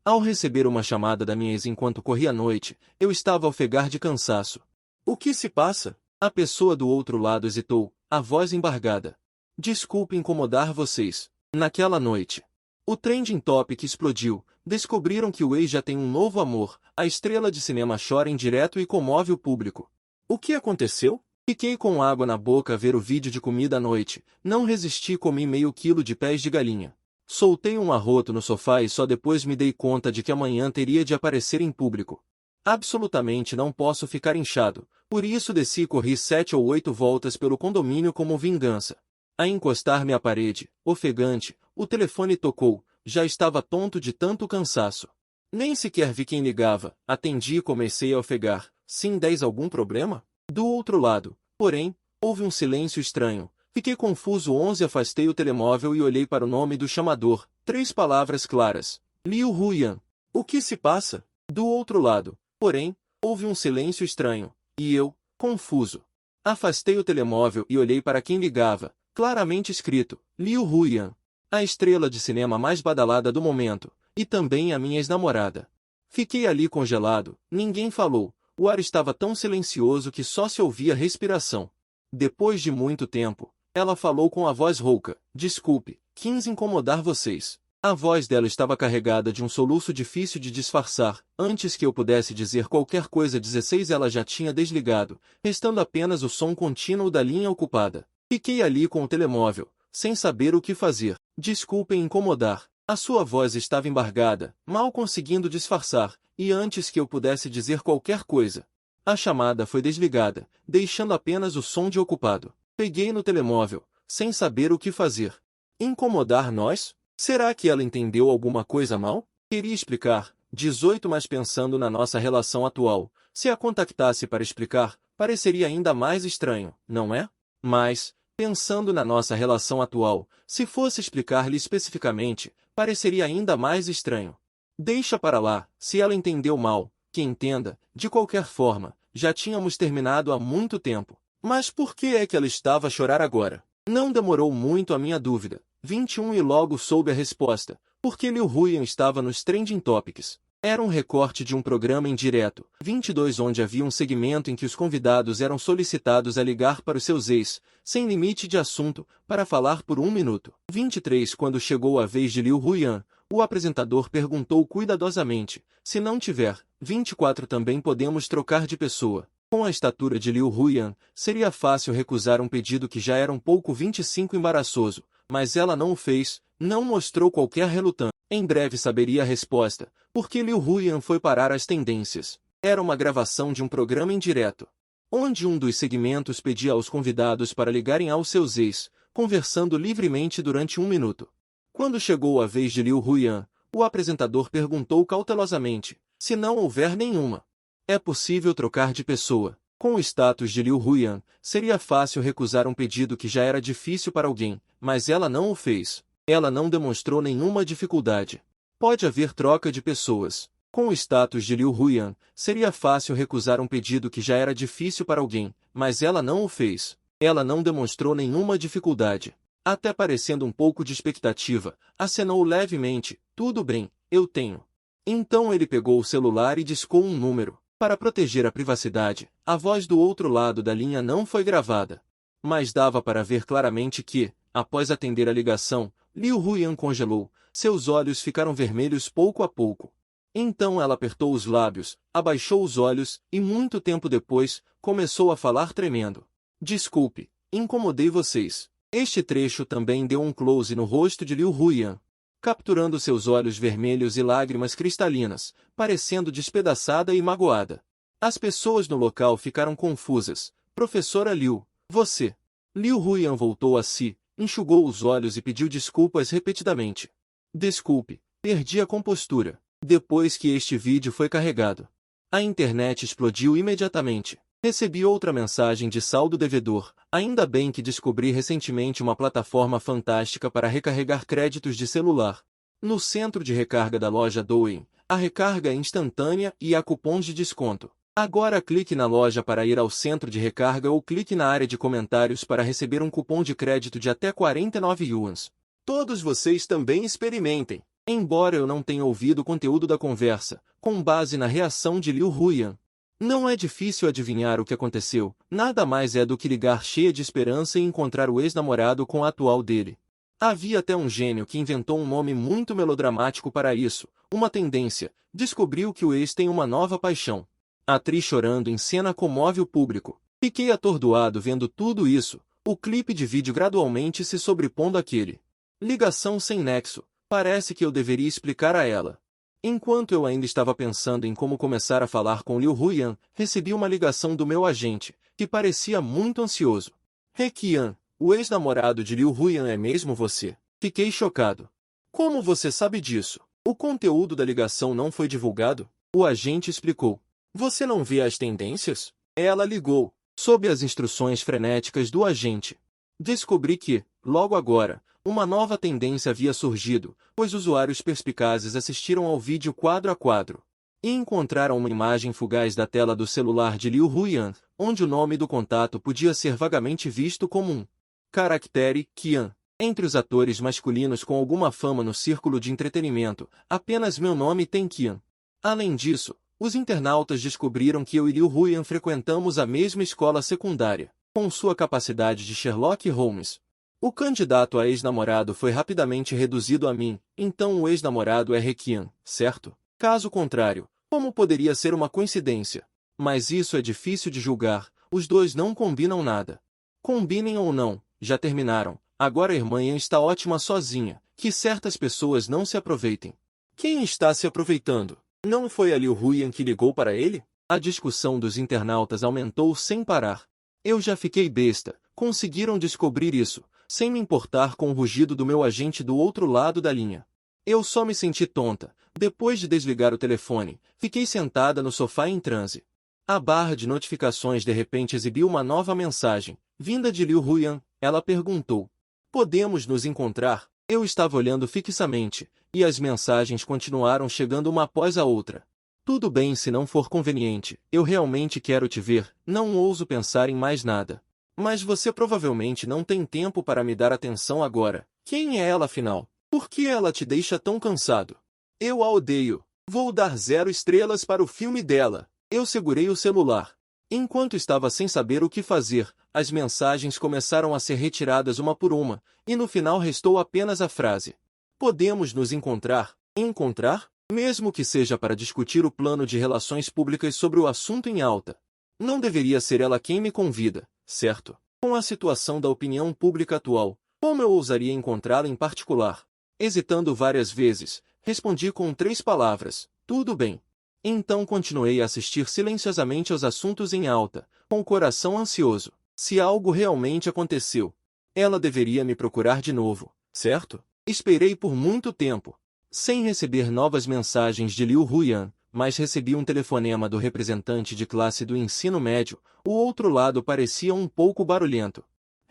Ao receber uma chamada da minha ex enquanto corria à noite, eu estava a ofegar de cansaço. O que se passa? A pessoa do outro lado hesitou, a voz embargada. Desculpe incomodar vocês. Naquela noite, o trending topic explodiu. Descobriram que o ex já tem um novo amor. A estrela de cinema chora em direto e comove o público. O que aconteceu? Fiquei com água na boca a ver o vídeo de comida à noite. Não resisti e comi meio quilo de pés de galinha. Soltei um arroto no sofá e só depois me dei conta de que amanhã teria de aparecer em público. Absolutamente não posso ficar inchado, por isso desci e corri 7 ou 8 voltas pelo condomínio como vingança. A encostar-me à parede, ofegante, o telefone tocou, já estava tonto de tanto cansaço. Nem sequer vi quem ligava, atendi e comecei a ofegar. Sim, 10 algum problema? Do outro lado, porém, houve um silêncio estranho. Fiquei confuso. 11 Afastei o telemóvel e olhei para o nome do chamador. 3 palavras claras. Liu Huyan. O que se passa? Do outro lado, porém, houve um silêncio estranho. E eu, confuso. Afastei o telemóvel e olhei para quem ligava. Claramente escrito, Liu Huyan. A estrela de cinema mais badalada do momento. E também a minha ex-namorada. Fiquei ali congelado. Ninguém falou. O ar estava tão silencioso que só se ouvia respiração. Depois de muito tempo, ela falou com a voz rouca. Desculpe, quis incomodar vocês. A voz dela estava carregada de um soluço difícil de disfarçar. Antes que eu pudesse dizer qualquer coisa 16 ela já tinha desligado, restando apenas o som contínuo da linha ocupada. Fiquei ali com o telemóvel, sem saber o que fazer. Desculpem incomodar. A sua voz estava embargada, mal conseguindo disfarçar, e antes que eu pudesse dizer qualquer coisa, a chamada foi desligada, deixando apenas o som de ocupado. Peguei no telemóvel, sem saber o que fazer. Incomodar nós? Será que ela entendeu alguma coisa mal? Queria explicar. 18 Mas pensando na nossa relação atual, se a contactasse para explicar, pareceria ainda mais estranho, não é? Mas, pensando na nossa relação atual, se fosse explicar-lhe especificamente, pareceria ainda mais estranho. Deixa para lá, se ela entendeu mal, que entenda, de qualquer forma, já tínhamos terminado há muito tempo. Mas por que é que ela estava a chorar agora? Não demorou muito a minha dúvida. 21 E logo soube a resposta, porque Liu Huyan estava nos Trending Topics. Era um recorte de um programa em direto. 22 Onde havia um segmento em que os convidados eram solicitados a ligar para os seus ex, sem limite de assunto, para falar por 1 minuto. 23 Quando chegou a vez de Liu Huyan, o apresentador perguntou cuidadosamente, se não tiver. 24 Também podemos trocar de pessoa. Com a estatura de Liu Huyan, seria fácil recusar um pedido que já era um pouco 25 embaraçoso, mas ela não o fez, não mostrou qualquer relutância. Em breve saberia a resposta, porque Liu Huyan foi parar as tendências. Era uma gravação de um programa em direto, onde um dos segmentos pedia aos convidados para ligarem aos seus ex, conversando livremente durante 1 minuto. Quando chegou a vez de Liu Huyan, o apresentador perguntou cautelosamente, se não houver nenhuma. É possível trocar de pessoa. Com o status de Liu Huyan, seria fácil recusar um pedido que já era difícil para alguém, mas ela não o fez. Ela não demonstrou nenhuma dificuldade. Pode haver troca de pessoas. Com o status de Liu Huyan, seria fácil recusar um pedido que já era difícil para alguém, mas ela não o fez. Ela não demonstrou nenhuma dificuldade. Até parecendo um pouco de expectativa, acenou levemente. Tudo bem, eu tenho. Então ele pegou o celular e discou um número. Para proteger a privacidade, a voz do outro lado da linha não foi gravada. Mas dava para ver claramente que, após atender a ligação, Liu Huyan congelou, seus olhos ficaram vermelhos pouco a pouco. Então ela apertou os lábios, abaixou os olhos, e muito tempo depois, começou a falar tremendo. Desculpe, incomodei vocês. Este trecho também deu um close no rosto de Liu Huyan, capturando seus olhos vermelhos e lágrimas cristalinas, parecendo despedaçada e magoada. As pessoas no local ficaram confusas. Professora Liu, você. Liu Huyan voltou a si, enxugou os olhos e pediu desculpas repetidamente. Desculpe, perdi a compostura. Depois que este vídeo foi carregado, a internet explodiu imediatamente. Recebi outra mensagem de saldo devedor. Ainda bem que descobri recentemente uma plataforma fantástica para recarregar créditos de celular. No centro de recarga da loja Douyin, a recarga é instantânea e há cupons de desconto. Agora clique na loja para ir ao centro de recarga ou clique na área de comentários para receber um cupom de crédito de até 49 yuans. Todos vocês também experimentem. Embora eu não tenha ouvido o conteúdo da conversa, com base na reação de Liu Huiyan, não é difícil adivinhar o que aconteceu, nada mais é do que ligar cheia de esperança e encontrar o ex-namorado com a atual dele. Havia até um gênio que inventou um nome muito melodramático para isso, uma tendência, descobriu que o ex tem uma nova paixão. A atriz chorando em cena comove o público. Fiquei atordoado vendo tudo isso, o clipe de vídeo gradualmente se sobrepondo àquele. Ligação sem nexo, parece que eu deveria explicar a ela. Enquanto eu ainda estava pensando em como começar a falar com Liu Huiyan, recebi uma ligação do meu agente, que parecia muito ansioso. He Qian, o ex-namorado de Liu Huiyan é mesmo você? Fiquei chocado. Como você sabe disso? O conteúdo da ligação não foi divulgado? O agente explicou. Você não vê as tendências? Ela ligou, sob as instruções frenéticas do agente. Descobri que, logo agora, uma nova tendência havia surgido, pois usuários perspicazes assistiram ao vídeo quadro a quadro e encontraram uma imagem fugaz da tela do celular de Liu Huiyan, onde o nome do contato podia ser vagamente visto como um caractere Qian. Entre os atores masculinos com alguma fama no círculo de entretenimento, apenas meu nome tem Qian. Além disso, os internautas descobriram que eu e Liu Huiyan frequentamos a mesma escola secundária, com sua capacidade de Sherlock Holmes. O candidato a ex-namorado foi rapidamente reduzido a mim, então o ex-namorado é He Qian, certo? Caso contrário, como poderia ser uma coincidência? Mas isso é difícil de julgar, os dois não combinam nada. Combinem ou não, já terminaram, agora a irmã Yan está ótima sozinha, que certas pessoas não se aproveitem. Quem está se aproveitando? Não foi a Liu Huiyan que ligou para ele? A discussão dos internautas aumentou sem parar. Eu já fiquei besta, conseguiram descobrir isso, sem me importar com o rugido do meu agente do outro lado da linha. Eu só me senti tonta. Depois de desligar o telefone, fiquei sentada no sofá em transe. A barra de notificações de repente exibiu uma nova mensagem, vinda de Liu Huiyan. Ela perguntou: podemos nos encontrar? Eu estava olhando fixamente, e as mensagens continuaram chegando uma após a outra. Tudo bem se não for conveniente, eu realmente quero te ver, não ouso pensar em mais nada. Mas você provavelmente não tem tempo para me dar atenção agora. Quem é ela afinal? Por que ela te deixa tão cansado? Eu a odeio. Vou dar 0 estrelas para o filme dela. Eu segurei o celular. Enquanto estava sem saber o que fazer, as mensagens começaram a ser retiradas uma por uma, e no final restou apenas a frase: podemos nos encontrar? Encontrar? Mesmo que seja para discutir o plano de relações públicas sobre o assunto em alta. Não deveria ser ela quem me convida, certo? Com a situação da opinião pública atual, como eu ousaria encontrá-la em particular? Hesitando várias vezes, respondi com 3 palavras: tudo bem. Então continuei a assistir silenciosamente aos assuntos em alta, com o coração ansioso. Se algo realmente aconteceu, ela deveria me procurar de novo, certo? Esperei por muito tempo, sem receber novas mensagens de Liu Huiyan, mas recebi um telefonema do representante de classe do ensino médio. O outro lado parecia um pouco barulhento.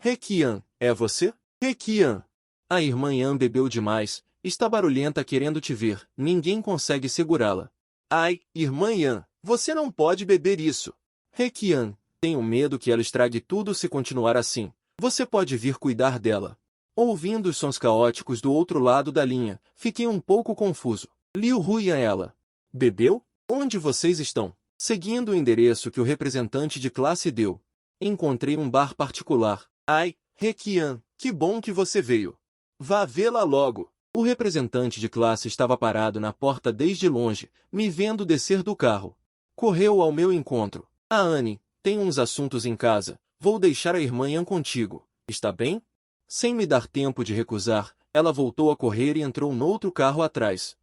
He Qian, é você? He Qian. A irmã Yan bebeu demais, está barulhenta querendo te ver, ninguém consegue segurá-la. Ai, irmã Yan, você não pode beber isso. He Qian, tenho medo que ela estrague tudo se continuar assim. Você pode vir cuidar dela. Ouvindo os sons caóticos do outro lado da linha, fiquei um pouco confuso. Liu Huiyan ela. Bebeu? Onde vocês estão? Seguindo o endereço que o representante de classe deu, encontrei um bar particular. Ai, He Qian, que bom que você veio. Vá vê-la logo. O representante de classe estava parado na porta desde longe, me vendo descer do carro. Correu ao meu encontro. Anne, tenho uns assuntos em casa, vou deixar a irmã Yan contigo, está bem? Sem me dar tempo de recusar, ela voltou a correr e entrou noutro carro atrás.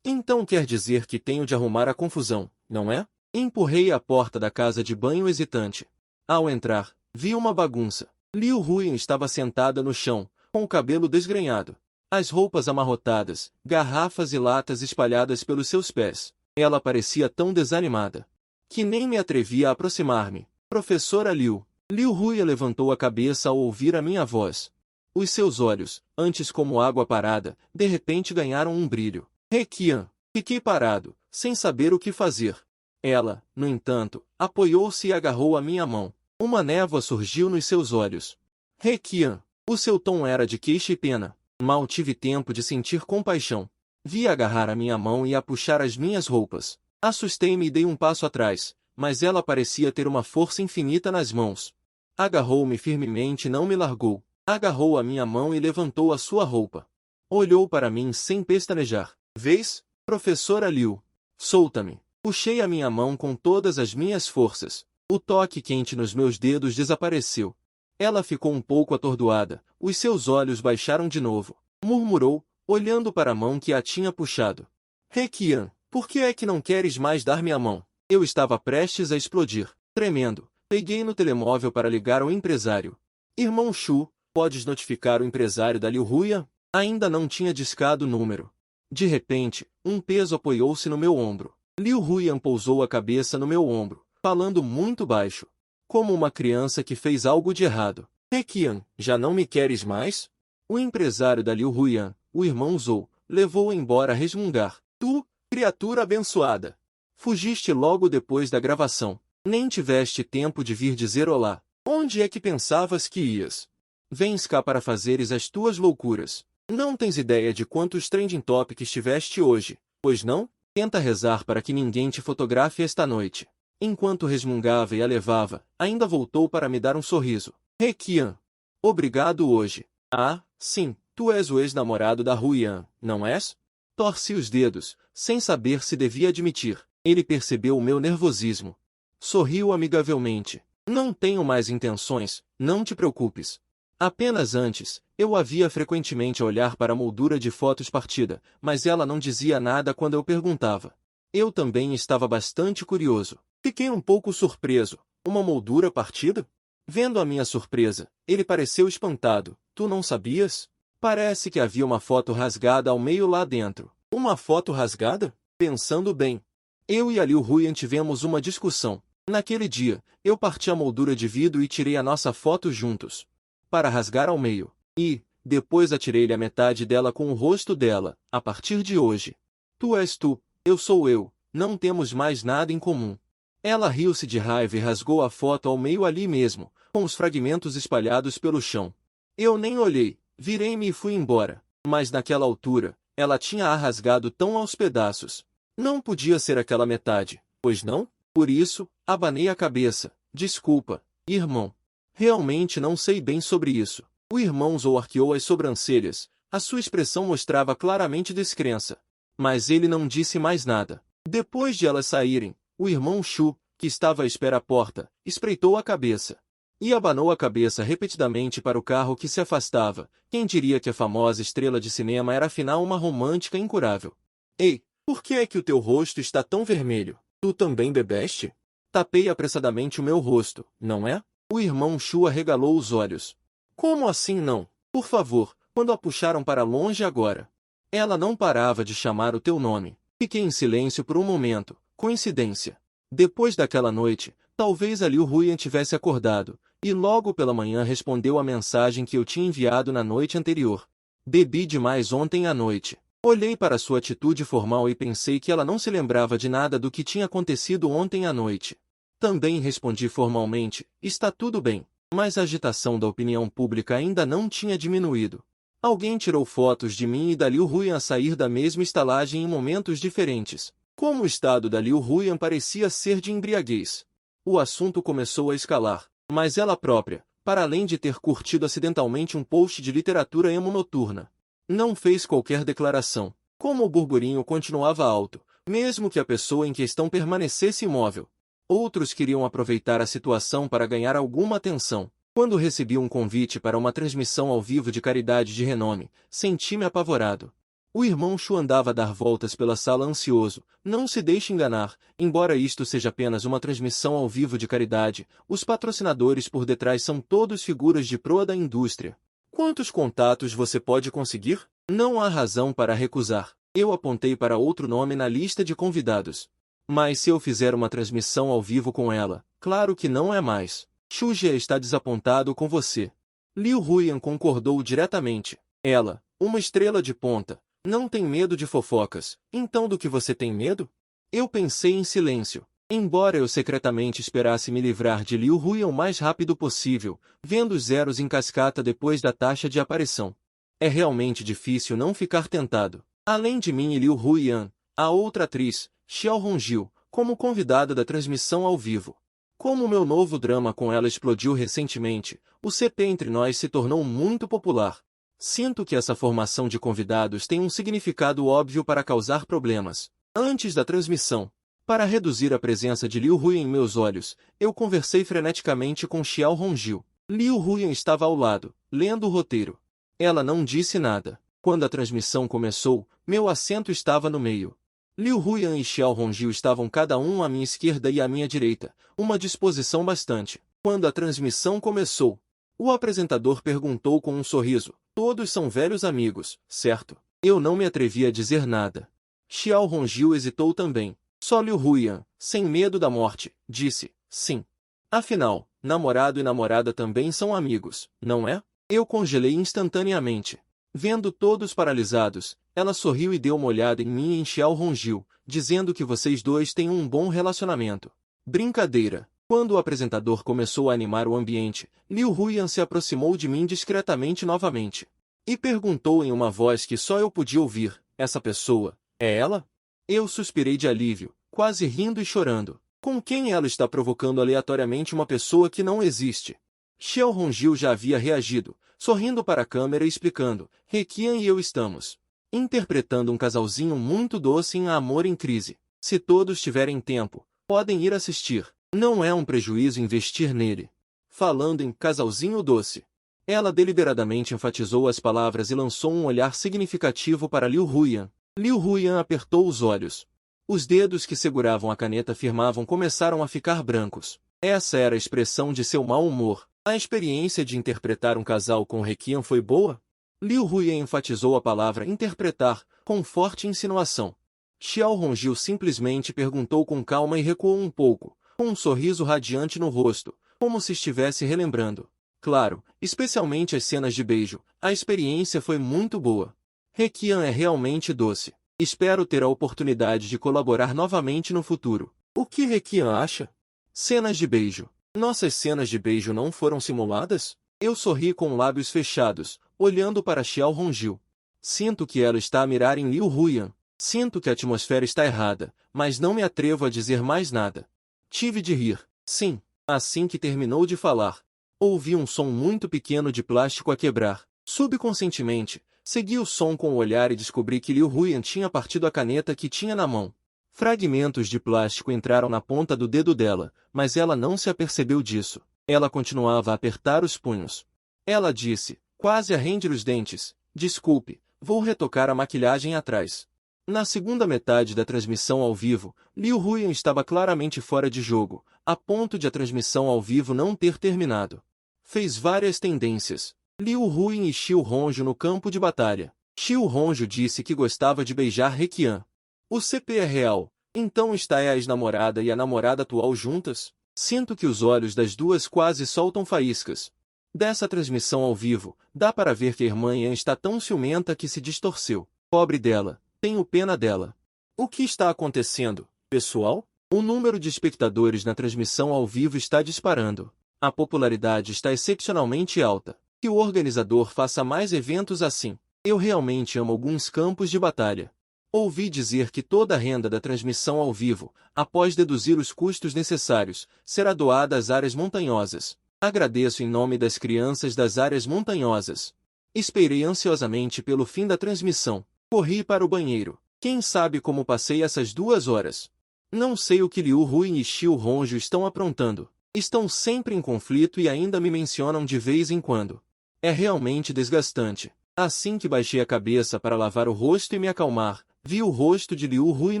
Então quer dizer que tenho de arrumar a confusão, não é? Empurrei a porta da casa de banho hesitante. Ao entrar, vi uma bagunça. Liu Huiyan estava sentada no chão, com o cabelo desgrenhado, as roupas amarrotadas, garrafas e latas espalhadas pelos seus pés. Ela parecia tão desanimada que nem me atrevia a aproximar-me. Professora Liu. Liu Huiyan levantou a cabeça ao ouvir a minha voz. Os seus olhos, antes como água parada, de repente ganharam um brilho. He Qian. Fiquei parado, sem saber o que fazer. Ela, no entanto, apoiou-se e agarrou a minha mão. Uma névoa surgiu nos seus olhos. He Qian. O seu tom era de queixa e pena. Mal tive tempo de sentir compaixão. Vi agarrar a minha mão e a puxar as minhas roupas. Assustei-me e dei um passo atrás, mas ela parecia ter uma força infinita nas mãos. Agarrou-me firmemente e não me largou. Agarrou a minha mão e levantou a sua roupa. Olhou para mim sem pestanejar. Vês, professora Liu? Solta-me. Puxei a minha mão com todas as minhas forças. O toque quente nos meus dedos desapareceu. Ela ficou um pouco atordoada. Os seus olhos baixaram de novo. Murmurou, olhando para a mão que a tinha puxado. Requian, por que é que não queres mais dar-me a mão? Eu estava prestes a explodir. Tremendo, peguei no telemóvel para ligar ao empresário. Irmão Shu, podes notificar o empresário da Liu Huiyan? Ainda não tinha discado o número. De repente, um peso apoiou-se no meu ombro. Liu Huiyan pousou a cabeça no meu ombro, falando muito baixo. Como uma criança que fez algo de errado. Requian, já não me queres mais? O empresário da Liu Huiyan, o irmão Zhou, levou-o embora a resmungar. Tu, criatura abençoada. Fugiste logo depois da gravação. Nem tiveste tempo de vir dizer olá. Onde é que pensavas que ias? Vens cá para fazeres as tuas loucuras. Não tens ideia de quantos trending topics tiveste hoje, pois não? Tenta rezar para que ninguém te fotografe esta noite. Enquanto resmungava e a levava, ainda voltou para me dar um sorriso. Requian. Obrigado hoje. Ah, sim, tu és o ex-namorado da Huiyan, não és? Torci os dedos, sem saber se devia admitir. Ele percebeu o meu nervosismo. Sorriu amigavelmente. Não tenho mais intenções, não te preocupes. Apenas antes, eu a via frequentemente olhar para a moldura de fotos partida, mas ela não dizia nada quando eu perguntava. Eu também estava bastante curioso. Fiquei um pouco surpreso. Uma moldura partida? Vendo a minha surpresa, ele pareceu espantado. Tu não sabias? Parece que havia uma foto rasgada ao meio lá dentro. Uma foto rasgada? Pensando bem. Eu e a Liu Huiyan tivemos uma discussão. Naquele dia, eu parti a moldura de vidro e tirei a nossa foto juntos. Para rasgar ao meio. E, depois atirei-lhe a metade dela com o rosto dela. A partir de hoje. Tu és tu, eu sou eu, não temos mais nada em comum. Ela riu-se de raiva e rasgou a foto ao meio ali mesmo, com os fragmentos espalhados pelo chão. Eu nem olhei, virei-me e fui embora. Mas naquela altura, ela tinha-a rasgado tão aos pedaços. Não podia ser aquela metade, pois não? Por isso, abanei a cabeça. Desculpa, irmão. Realmente não sei bem sobre isso. O irmão Zhou arqueou as sobrancelhas. A sua expressão mostrava claramente descrença. Mas ele não disse mais nada. Depois de elas saírem, o irmão Shu, que estava à espera à porta, espreitou a cabeça. E abanou a cabeça repetidamente para o carro que se afastava. Quem diria que a famosa estrela de cinema era afinal uma romântica incurável? Ei, por que é que o teu rosto está tão vermelho? Tu também bebeste? Tapei apressadamente o meu rosto, não é? O irmão Shu arregalou os olhos. Como assim não? Por favor, quando a puxaram para longe agora? Ela não parava de chamar o teu nome. Fiquei em silêncio por um momento. Coincidência. Depois daquela noite, talvez a Liu Huiyan tivesse acordado, e logo pela manhã respondeu à mensagem que eu tinha enviado na noite anterior. Bebi demais ontem à noite. Olhei para sua atitude formal e pensei que ela não se lembrava de nada do que tinha acontecido ontem à noite. Também respondi formalmente, está tudo bem, mas a agitação da opinião pública ainda não tinha diminuído. Alguém tirou fotos de mim e da Liu Huiyan a sair da mesma estalagem em momentos diferentes. Como o estado da Liu Huiyan parecia ser de embriaguez. O assunto começou a escalar, mas ela própria, para além de ter curtido acidentalmente um post de literatura emo noturna, não fez qualquer declaração. Como o burburinho continuava alto, mesmo que a pessoa em questão permanecesse imóvel. Outros queriam aproveitar a situação para ganhar alguma atenção. Quando recebi um convite para uma transmissão ao vivo de caridade de renome, senti-me apavorado. O irmão Shu andava a dar voltas pela sala ansioso. Não se deixe enganar, embora isto seja apenas uma transmissão ao vivo de caridade, os patrocinadores por detrás são todos figuras de proa da indústria. Quantos contatos você pode conseguir? Não há razão para recusar. Eu apontei para outro nome na lista de convidados. Mas se eu fizer uma transmissão ao vivo com ela, claro que não é mais. Shu Jie está desapontado com você. Liu Huiyan concordou diretamente. Ela, uma estrela de ponta, não tem medo de fofocas. Então do que você tem medo? Eu pensei em silêncio. Embora eu secretamente esperasse me livrar de Liu Huiyan o mais rápido possível, vendo os zeros em cascata depois da taxa de aparição. É realmente difícil não ficar tentado. Além de mim e Liu Huiyan, a outra atriz, Xiao Hongjiu, como convidada da transmissão ao vivo. Como o meu novo drama com ela explodiu recentemente, o CP entre nós se tornou muito popular. Sinto que essa formação de convidados tem um significado óbvio para causar problemas. Antes da transmissão, para reduzir a presença de Liu Huiyan em meus olhos, eu conversei freneticamente com Xiao Hongjiu. Liu Huiyan estava ao lado, lendo o roteiro. Ela não disse nada. Quando a transmissão começou, meu assento estava no meio. Liu Huiyan e Xiao Hongjiu estavam cada um à minha esquerda e à minha direita, uma disposição bastante. Quando a transmissão começou, o apresentador perguntou com um sorriso: todos são velhos amigos, certo? Eu não me atrevi a dizer nada. Xiao Hongjiu hesitou também. Só Liu Huiyan, sem medo da morte, disse: sim. Afinal, namorado e namorada também são amigos, não é? Eu congelei instantaneamente. Vendo todos paralisados, ela sorriu e deu uma olhada em mim e em Xiao Hongjiu, dizendo que vocês dois têm um bom relacionamento. Brincadeira. Quando o apresentador começou a animar o ambiente, Liu Huiyan se aproximou de mim discretamente novamente. E perguntou em uma voz que só eu podia ouvir: essa pessoa, é ela? Eu suspirei de alívio, quase rindo e chorando. Com quem ela está provocando aleatoriamente uma pessoa que não existe? Xiao Hongjiu já havia reagido, sorrindo para a câmera e explicando: Requian e eu estamos interpretando um casalzinho muito doce em Amor em Crise. Se todos tiverem tempo, podem ir assistir. Não é um prejuízo investir nele. Falando em casalzinho doce, ela deliberadamente enfatizou as palavras e lançou um olhar significativo para Liu Huiyan. Liu Huiyan apertou os olhos. Os dedos que seguravam a caneta firmavam começaram a ficar brancos. Essa era a expressão de seu mau humor. A experiência de interpretar um casal com Requian foi boa? Liu Huiyan enfatizou a palavra interpretar, com forte insinuação. Xiao Hongjiu simplesmente perguntou com calma e recuou um pouco, com um sorriso radiante no rosto, como se estivesse relembrando. Claro, especialmente as cenas de beijo, a experiência foi muito boa. Requian é realmente doce. Espero ter a oportunidade de colaborar novamente no futuro. O que Requian acha? Cenas de beijo. Nossas cenas de beijo não foram simuladas? Eu sorri com lábios fechados, olhando para Xiao Hongjiu. Sinto que ela está a mirar em Liu Huiyan. Sinto que a atmosfera está errada, mas não me atrevo a dizer mais nada. Tive de rir. Sim. Assim que terminou de falar, ouvi um som muito pequeno de plástico a quebrar. Subconscientemente, segui o som com o olhar e descobri que Liu Huiyan tinha partido a caneta que tinha na mão. Fragmentos de plástico entraram na ponta do dedo dela, mas ela não se apercebeu disso. Ela continuava a apertar os punhos. Ela disse, quase a render os dentes: desculpe, vou retocar a maquilhagem atrás. Na segunda metade da transmissão ao vivo, Liu Huiyan estava claramente fora de jogo, a ponto de a transmissão ao vivo não ter terminado. Fez várias tendências. Liu Huiyan e Xiao Hongjiu no campo de batalha. Xiao Hongjiu disse que gostava de beijar Requian. O CP é real, então está a ex-namorada e a namorada atual juntas? Sinto que os olhos das duas quase soltam faíscas. Dessa transmissão ao vivo, dá para ver que a irmã Yan está tão ciumenta que se distorceu. Pobre dela, tenho pena dela. O que está acontecendo, pessoal? O número de espectadores na transmissão ao vivo está disparando. A popularidade está excepcionalmente alta. Que o organizador faça mais eventos assim. Eu realmente amo alguns campos de batalha. Ouvi dizer que toda a renda da transmissão ao vivo, após deduzir os custos necessários, será doada às áreas montanhosas. Agradeço em nome das crianças das áreas montanhosas. Esperei ansiosamente pelo fim da transmissão. Corri para o banheiro. Quem sabe como passei essas 2 horas? Não sei o que Liu Huiyan e Xiao Hongjiu estão aprontando. Estão sempre em conflito e ainda me mencionam de vez em quando. É realmente desgastante. Assim que baixei a cabeça para lavar o rosto e me acalmar, vi o rosto de Liu Huiyan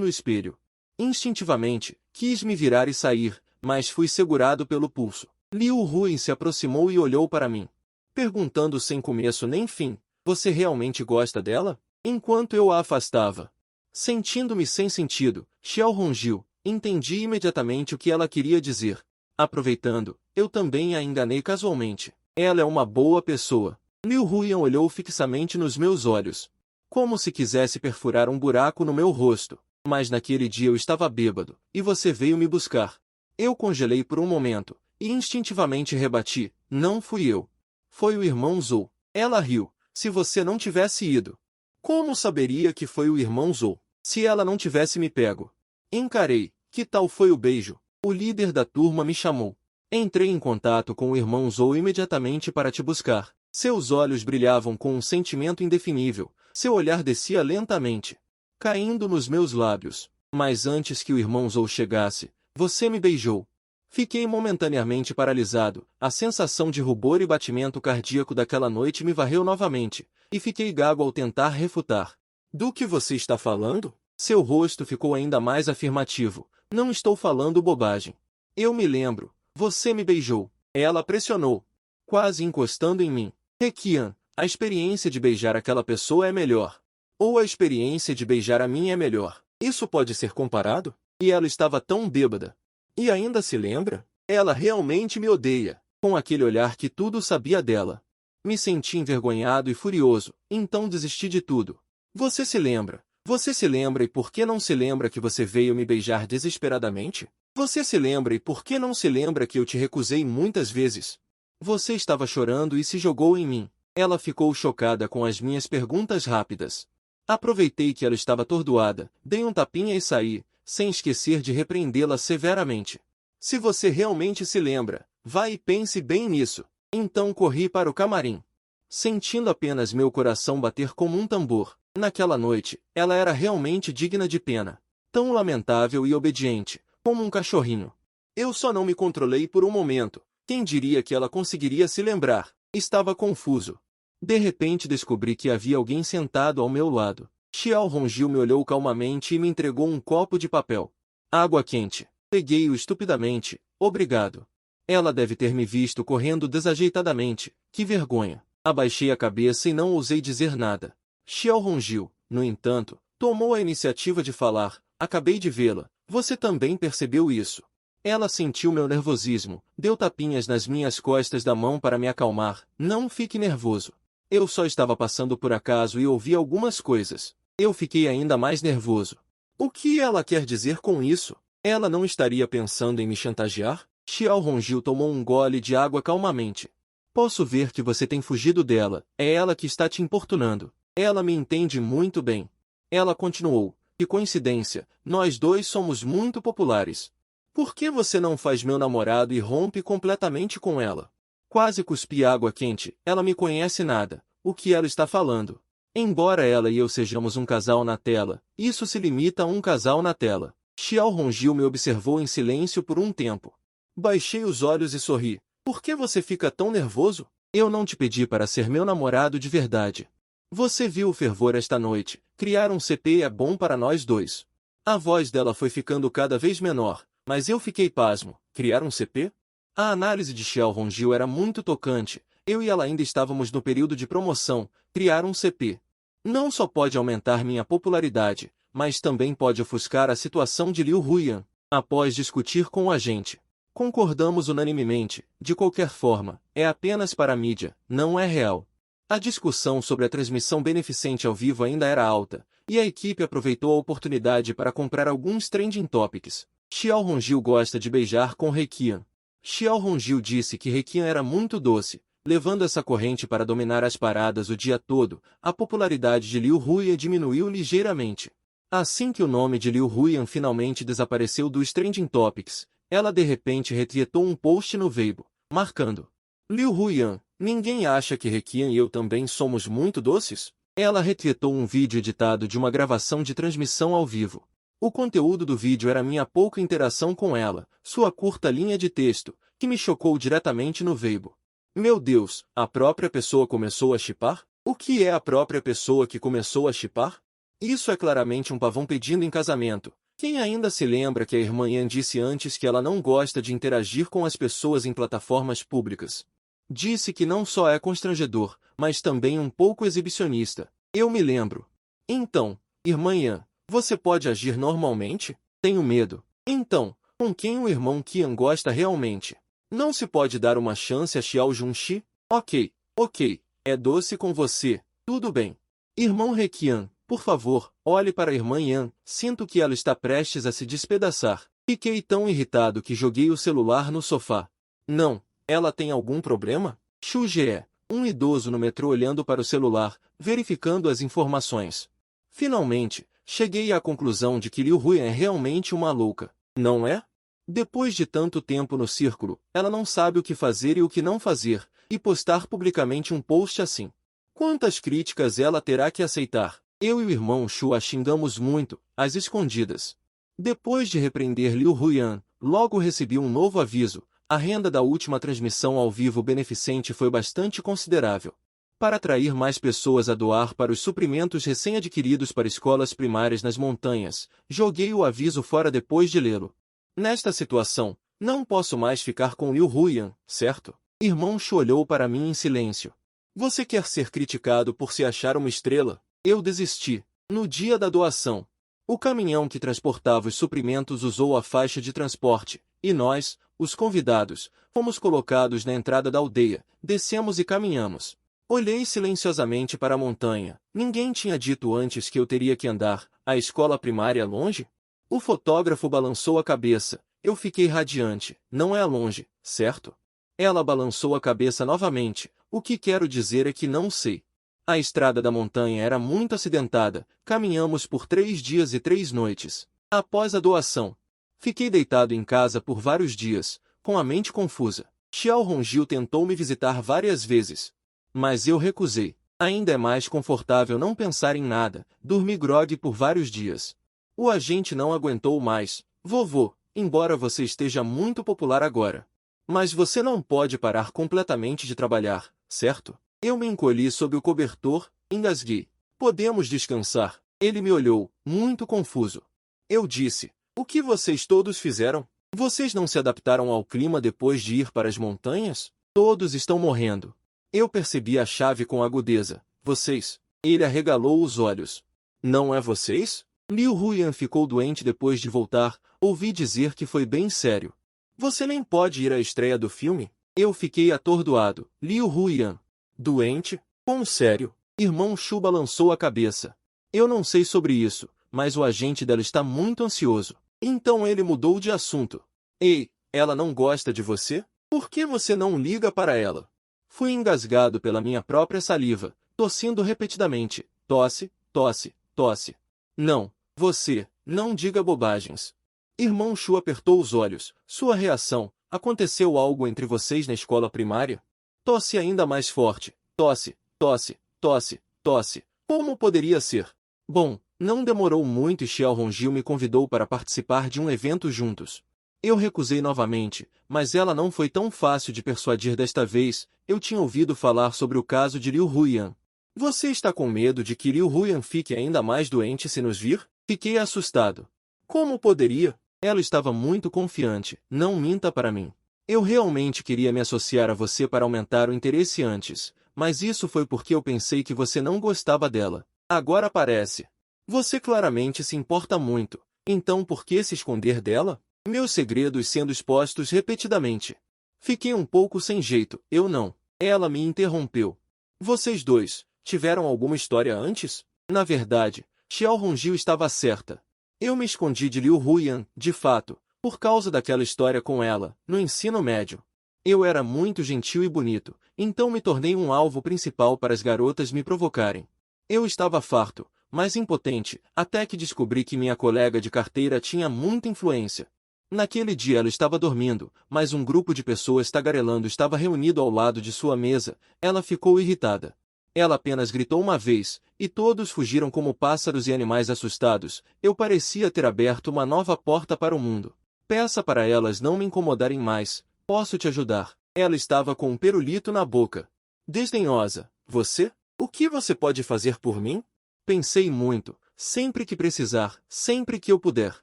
no espelho. Instintivamente, quis me virar e sair, mas fui segurado pelo pulso. Liu Huiyan se aproximou e olhou para mim, perguntando sem começo nem fim: você realmente gosta dela? Enquanto eu a afastava, sentindo-me sem sentido, Xiao Hongjiu, entendi imediatamente o que ela queria dizer. Aproveitando, eu também a enganei casualmente. Ela é uma boa pessoa. Liu Huiyan olhou fixamente nos meus olhos, como se quisesse perfurar um buraco no meu rosto. Mas naquele dia eu estava bêbado, e você veio me buscar. Eu congelei por um momento, e instintivamente rebati: não fui eu. Foi o irmão Zhou. Ela riu: se você não tivesse ido, Como saberia que foi o irmão Zou, se ela não tivesse me pego? Encarei. Que tal foi o beijo? O líder da turma me chamou. Entrei em contato com o irmão Zou imediatamente para te buscar. Seus olhos brilhavam com um sentimento indefinível. Seu olhar descia lentamente, caindo nos meus lábios. Mas antes que o irmão Zou chegasse, você me beijou. Fiquei momentaneamente paralisado. A sensação de rubor e batimento cardíaco daquela noite me varreu novamente, e fiquei gago ao tentar refutar. Do que você está falando? Seu rosto ficou ainda mais afirmativo. Não estou falando bobagem. Eu me lembro. Você me beijou. Ela pressionou, quase encostando em mim. Requian, a experiência de beijar aquela pessoa é melhor. Ou a experiência de beijar a minha é melhor. Isso pode ser comparado? E ela estava tão bêbada. E ainda se lembra? Ela realmente me odeia, com aquele olhar que tudo sabia dela. Me senti envergonhado e furioso, então desisti de tudo. Você se lembra? Você se lembra e por que não se lembra que você veio me beijar desesperadamente? Você se lembra e por que não se lembra que eu te recusei muitas vezes? Você estava chorando e se jogou em mim. Ela ficou chocada com as minhas perguntas rápidas. Aproveitei que ela estava atordoada, dei um tapinha e saí, sem esquecer de repreendê-la severamente. Se você realmente se lembra, vá e pense bem nisso. Então corri para o camarim, sentindo apenas meu coração bater como um tambor. Naquela noite, ela era realmente digna de pena. Tão lamentável e obediente, como um cachorrinho. Eu só não me controlei por um momento. Quem diria que ela conseguiria se lembrar? Estava confuso. De repente descobri que havia alguém sentado ao meu lado. Xiao Hongil me olhou calmamente e me entregou um copo de papel. Água quente. Peguei-o estupidamente. Obrigado. Ela deve ter me visto correndo desajeitadamente. Que vergonha. Abaixei a cabeça e não ousei dizer nada. Xiao Hongil, no entanto, tomou a iniciativa de falar. Acabei de vê-la. Você também percebeu isso? Ela sentiu meu nervosismo, deu tapinhas nas minhas costas da mão para me acalmar. Não fique nervoso. Eu só estava passando por acaso e ouvi algumas coisas. Eu fiquei ainda mais nervoso. O que ela quer dizer com isso? Ela não estaria pensando em me chantagear? Xiao Hongil tomou um gole de água calmamente. Posso ver que você tem fugido dela. É ela que está te importunando. Ela me entende muito bem. Ela continuou. Que coincidência, nós dois somos muito populares. Por que você não faz meu namorado e rompe completamente com ela? Quase cuspi água quente. Ela me conhece nada. O que ela está falando? Embora ela e eu sejamos um casal na tela, isso se limita a um casal na tela. Xiao Hongil me observou em silêncio por um tempo. Baixei os olhos e sorri. Por que você fica tão nervoso? Eu não te pedi para ser meu namorado de verdade. Você viu o fervor esta noite. Criar um CP é bom para nós dois. A voz dela foi ficando cada vez menor, mas eu fiquei pasmo. Criar um CP? A análise de Xiao Hongil era muito tocante. Eu e ela ainda estávamos no período de promoção. Criar um CP não só pode aumentar minha popularidade, mas também pode ofuscar a situação de Liu Huiyan. Após discutir com o agente, concordamos unanimemente. De qualquer forma, é apenas para a mídia, não é real. A discussão sobre a transmissão beneficente ao vivo ainda era alta, e a equipe aproveitou a oportunidade para comprar alguns trending topics. Xiao Hongil gosta de beijar com Requian. Xiao Hongil disse que Requian era muito doce, levando essa corrente para dominar as paradas o dia todo. A popularidade de Liu Huiyan diminuiu ligeiramente. Assim que o nome de Liu Huiyan finalmente desapareceu dos trending topics, ela de repente retweetou um post no Weibo, marcando Liu Huiyan. Ninguém acha que Requian e eu também somos muito doces? Ela retweetou um vídeo editado de uma gravação de transmissão ao vivo. O conteúdo do vídeo era minha pouca interação com ela, sua curta linha de texto, que me chocou diretamente no Weibo. Meu Deus, a própria pessoa começou a shippar? O que é a própria pessoa que começou a shippar? Isso é claramente um pavão pedindo em casamento. Quem ainda se lembra que a irmã Yan disse antes que ela não gosta de interagir com as pessoas em plataformas públicas? Disse que não só é constrangedor, mas também um pouco exibicionista. Eu me lembro. Então, irmã Yan, você pode agir normalmente? Tenho medo. Então, com quem o irmão Qian gosta realmente? Não se pode dar uma chance a Xiao Junxi? Ok, é doce com você, tudo bem. Irmão Requian, por favor, olhe para a irmã Yan, sinto que ela está prestes a se despedaçar. Fiquei tão irritado que joguei o celular no sofá. Não. Ela tem algum problema? Xu Jie, Um idoso no metrô olhando para o celular, verificando as informações. Finalmente, cheguei à conclusão de que Liu Huyan é realmente uma louca, não é? Depois de tanto tempo no círculo, ela não sabe o que fazer e o que não fazer, e postar publicamente um post assim. Quantas críticas ela terá que aceitar? Eu e o irmão Shu a xingamos muito, às escondidas. Depois de repreender Liu Huyan, logo recebi um novo aviso. A renda da última transmissão ao vivo beneficente foi bastante considerável. Para atrair mais pessoas a doar para os suprimentos recém-adquiridos para escolas primárias nas montanhas, joguei o aviso fora depois de lê-lo. Nesta situação, não posso mais ficar com Liu Huyan, certo? Irmão Shu olhou para mim em silêncio. Você quer ser criticado por se achar uma estrela? Eu desisti. No dia da doação, o caminhão que transportava os suprimentos usou a faixa de transporte, e nós, os convidados, fomos colocados na entrada da aldeia, descemos e caminhamos. Olhei silenciosamente para a montanha. Ninguém tinha dito antes que eu teria que andar. A escola primária é longe? O fotógrafo balançou a cabeça. Eu fiquei radiante. Não é longe, certo? Ela balançou a cabeça novamente. O que quero dizer é que não sei. A estrada da montanha era muito acidentada. Caminhamos por 3 dias e 3 noites. Após a doação, fiquei deitado em casa por vários dias, com a mente confusa. Xiao Hongjiu tentou me visitar várias vezes, mas eu recusei. Ainda é mais confortável não pensar em nada. Dormi grogue por vários dias. O agente não aguentou mais. Vovô, embora você esteja muito popular agora, mas você não pode parar completamente de trabalhar, certo? Eu me encolhi sob o cobertor, engasguei. Podemos descansar. Ele me olhou, muito confuso. Eu disse, o que vocês todos fizeram? Vocês não se adaptaram ao clima depois de ir para as montanhas? Todos estão morrendo. Eu percebi a chave com agudeza. Vocês? Ele arregalou os olhos. Não é vocês? Liu Huyan ficou doente depois de voltar. Ouvi dizer que foi bem sério. Você nem pode ir à estreia do filme? Eu fiquei atordoado. Liu Huyan. Doente? Quão sério? Irmão Shu balançou a cabeça. Eu não sei sobre isso, mas o agente dela está muito ansioso. Então ele mudou de assunto. Ei, ela não gosta de você? Por que você não liga para ela? Fui engasgado pela minha própria saliva, tossindo repetidamente. Tosse, tosse, tosse. Não, você, não diga bobagens. Irmão Shu apertou os olhos. Sua reação, aconteceu algo entre vocês na escola primária? Tosse ainda mais forte. Tosse, tosse, tosse, tosse. Como poderia ser? Bom, não demorou muito e Xiao Hongjiu me convidou para participar de um evento juntos. Eu recusei novamente, mas ela não foi tão fácil de persuadir desta vez. Eu tinha ouvido falar sobre o caso de Liu Huyan. Você está com medo de que Liu Huyan fique ainda mais doente se nos vir? Fiquei assustado. Como poderia? Ela estava muito confiante. Não minta para mim. Eu realmente queria me associar a você para aumentar o interesse antes, mas isso foi porque eu pensei que você não gostava dela. Agora parece. Você claramente se importa muito. Então por que se esconder dela? Meus segredos sendo expostos repetidamente. Fiquei um pouco sem jeito. Eu não. Ela me interrompeu. Vocês dois, tiveram alguma história antes? Na verdade, Xiao Hongjiu estava certa. Eu me escondi de Liu Huyan, de fato, por causa daquela história com ela, no ensino médio. Eu era muito gentil e bonito, então me tornei um alvo principal para as garotas me provocarem. Eu estava farto, mas impotente, até que descobri que minha colega de carteira tinha muita influência. Naquele dia ela estava dormindo, mas um grupo de pessoas tagarelando estava reunido ao lado de sua mesa. Ela ficou irritada. Ela apenas gritou uma vez, e todos fugiram como pássaros e animais assustados. Eu parecia ter aberto uma nova porta para o mundo. Peça para elas não me incomodarem mais. Posso te ajudar. Ela estava com um pirulito na boca. Desdenhosa. Você? O que você pode fazer por mim? Pensei muito. Sempre que precisar, sempre que eu puder.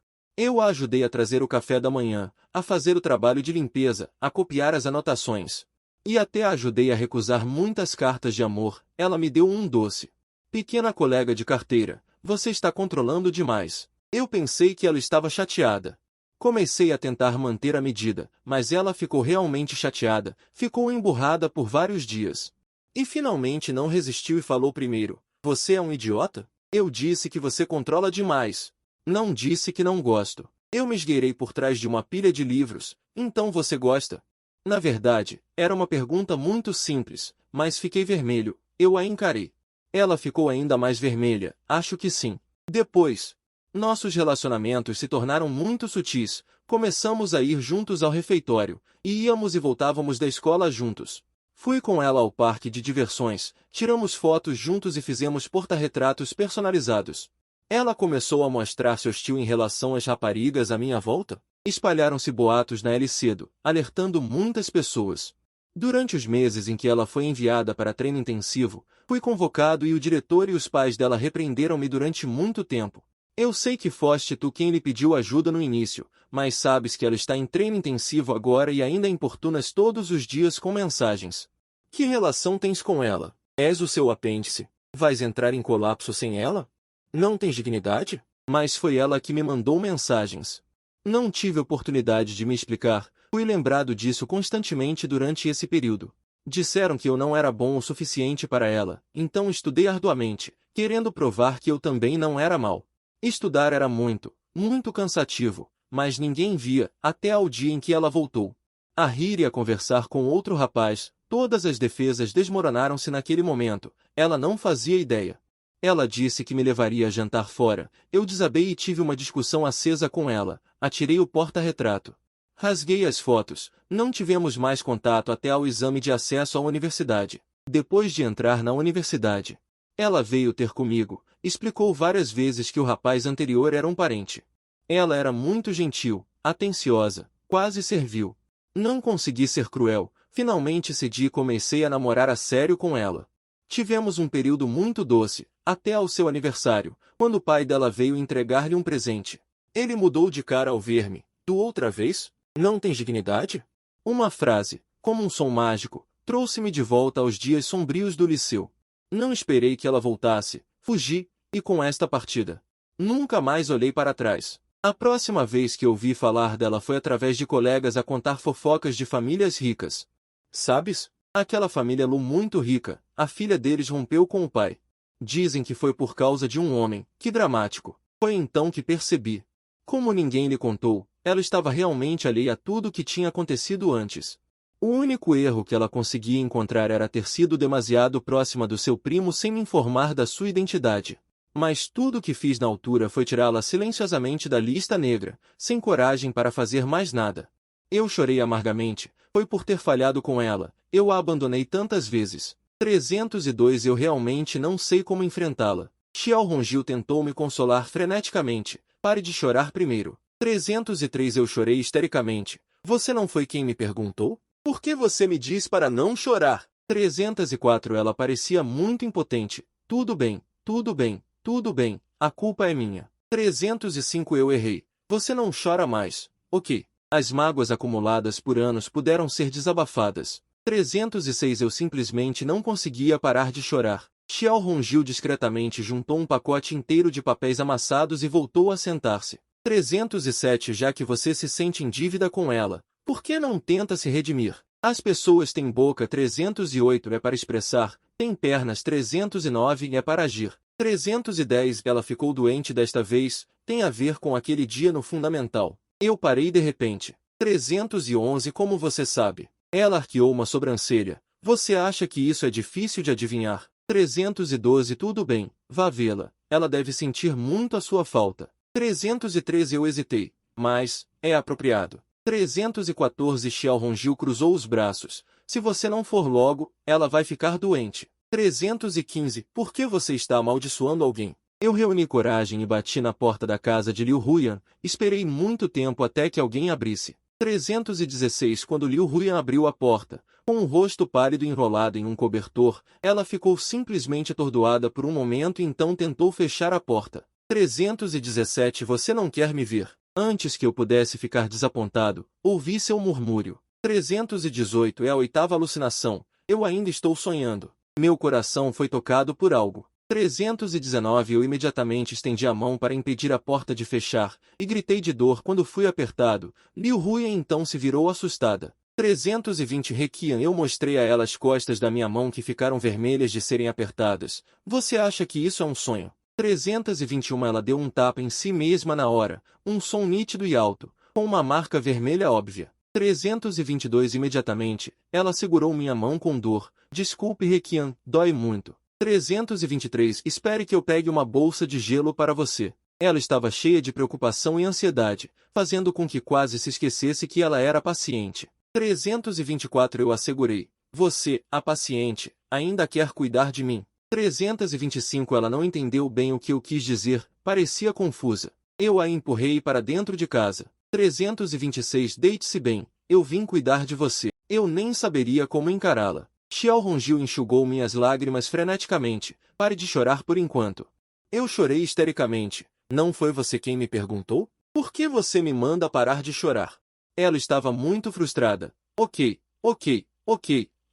Eu a ajudei a trazer o café da manhã, a fazer o trabalho de limpeza, a copiar as anotações. E até a ajudei a recusar muitas cartas de amor. Ela me deu um doce. Pequena colega de carteira, você está controlando demais. Eu pensei que ela estava chateada. Comecei a tentar manter a medida, mas ela ficou realmente chateada, ficou emburrada por vários dias. E finalmente não resistiu e falou primeiro, você é um idiota? Eu disse que você controla demais. Não disse que não gosto. Eu me esgueirei por trás de uma pilha de livros, então você gosta? Na verdade, era uma pergunta muito simples, mas fiquei vermelho. Eu a encarei. Ela ficou ainda mais vermelha, acho que sim. Depois, nossos relacionamentos se tornaram muito sutis. Começamos a ir juntos ao refeitório, e íamos e voltávamos da escola juntos. Fui com ela ao parque de diversões, tiramos fotos juntos e fizemos porta-retratos personalizados. Ela começou a mostrar seu estilo em relação às raparigas à minha volta. Espalharam-se boatos na L cedo, alertando muitas pessoas. Durante os meses em que ela foi enviada para treino intensivo, fui convocado e o diretor e os pais dela repreenderam-me durante muito tempo. Eu sei que foste tu quem lhe pediu ajuda no início, mas sabes que ela está em treino intensivo agora e ainda importunas todos os dias com mensagens. Que relação tens com ela? És o seu apêndice? Vais entrar em colapso sem ela? Não tens dignidade? Mas foi ela que me mandou mensagens. Não tive oportunidade de me explicar, fui lembrado disso constantemente durante esse período. Disseram que eu não era bom o suficiente para ela, então estudei arduamente, querendo provar que eu também não era mau. Estudar era muito, muito cansativo, mas ninguém via, até ao dia em que ela voltou. A rir e a conversar com outro rapaz, todas as defesas desmoronaram-se naquele momento, ela não fazia ideia. Ela disse que me levaria a jantar fora, eu desabei e tive uma discussão acesa com ela, atirei o porta-retrato. Rasguei as fotos, não tivemos mais contato até ao exame de acesso à universidade. Depois de entrar na universidade, ela veio ter comigo, explicou várias vezes que o rapaz anterior era um parente. Ela era muito gentil, atenciosa, quase servil. Não consegui ser cruel, finalmente cedi e comecei a namorar a sério com ela. Tivemos um período muito doce, até ao seu aniversário, quando o pai dela veio entregar-lhe um presente. Ele mudou de cara ao ver-me. Tu outra vez? Não tens dignidade? Uma frase, como um som mágico, trouxe-me de volta aos dias sombrios do liceu. Não esperei que ela voltasse, fugi, e com esta partida. Nunca mais olhei para trás. A próxima vez que ouvi falar dela foi através de colegas a contar fofocas de famílias ricas. Sabes? Aquela família Lu muito rica, a filha deles rompeu com o pai. Dizem que foi por causa de um homem, que dramático. Foi então que percebi. Como ninguém lhe contou, ela estava realmente alheia a tudo o que tinha acontecido antes. O único erro que ela conseguia encontrar era ter sido demasiado próxima do seu primo sem me informar da sua identidade. Mas tudo o que fiz na altura foi tirá-la silenciosamente da lista negra, sem coragem para fazer mais nada. Eu chorei amargamente, foi por ter falhado com ela, eu a abandonei tantas vezes. 302 Eu realmente não sei como enfrentá-la. Xiao Hongil tentou me consolar freneticamente. Pare de chorar primeiro. 303 Eu chorei histericamente. Você não foi quem me perguntou? Por que você me diz para não chorar? 304 Ela parecia muito impotente. Tudo bem, tudo bem, tudo bem, a culpa é minha. 305 Eu errei. Você não chora mais. Ok. As mágoas acumuladas por anos puderam ser desabafadas. 306 Eu simplesmente não conseguia parar de chorar. Xiao Hongil discretamente juntou um pacote inteiro de papéis amassados e voltou a sentar-se. 307 Já que você se sente em dívida com ela, por que não tenta se redimir? As pessoas têm boca. 308 É para expressar, têm pernas. 309 É para agir. 310 Ela ficou doente desta vez, tem a ver com aquele dia no fundamental. Eu parei de repente. 311 Como você sabe? Ela arqueou uma sobrancelha. Você acha que isso é difícil de adivinhar? 312 Tudo bem, vá vê-la. Ela deve sentir muito a sua falta. 313 Eu hesitei, mas é apropriado. 314 Xiao Hongil cruzou os braços. Se você não for logo, ela vai ficar doente. 315 Por que você está amaldiçoando alguém? Eu reuni coragem e bati na porta da casa de Liu Huyan. Esperei muito tempo até que alguém abrisse. 316 Quando Liu Huyan abriu a porta, com o rosto pálido enrolado em um cobertor, ela ficou simplesmente atordoada por um momento e então tentou fechar a porta. 317 Você não quer me ver. Antes que eu pudesse ficar desapontado, ouvi seu murmúrio. 318 É a oitava alucinação. Eu ainda estou sonhando. Meu coração foi tocado por algo. 319 Eu imediatamente estendi a mão para impedir a porta de fechar, e gritei de dor quando fui apertado. Liu Huyan então se virou assustada. 320 Requian Eu mostrei a ela as costas da minha mão que ficaram vermelhas de serem apertadas. Você acha que isso é um sonho? 321 Ela deu um tapa em si mesma na hora, um som nítido e alto, com uma marca vermelha óbvia. 322 Imediatamente, ela segurou minha mão com dor, Desculpe, Requian, dói muito. 323. Espere que eu pegue uma bolsa de gelo para você. Ela estava cheia de preocupação e ansiedade, fazendo com que quase se esquecesse que ela era paciente. 324. Eu assegurei. Você, a paciente, ainda quer cuidar de mim. 325. Ela não entendeu bem o que eu quis dizer, parecia confusa. Eu a empurrei para dentro de casa. 326. Deite-se bem, eu vim cuidar de você. Eu nem saberia como encará-la. Xiao Hongil enxugou minhas lágrimas freneticamente. Pare de chorar por enquanto. Eu chorei histericamente. Não foi você quem me perguntou? Por que você me manda parar de chorar? Ela estava muito frustrada. Ok,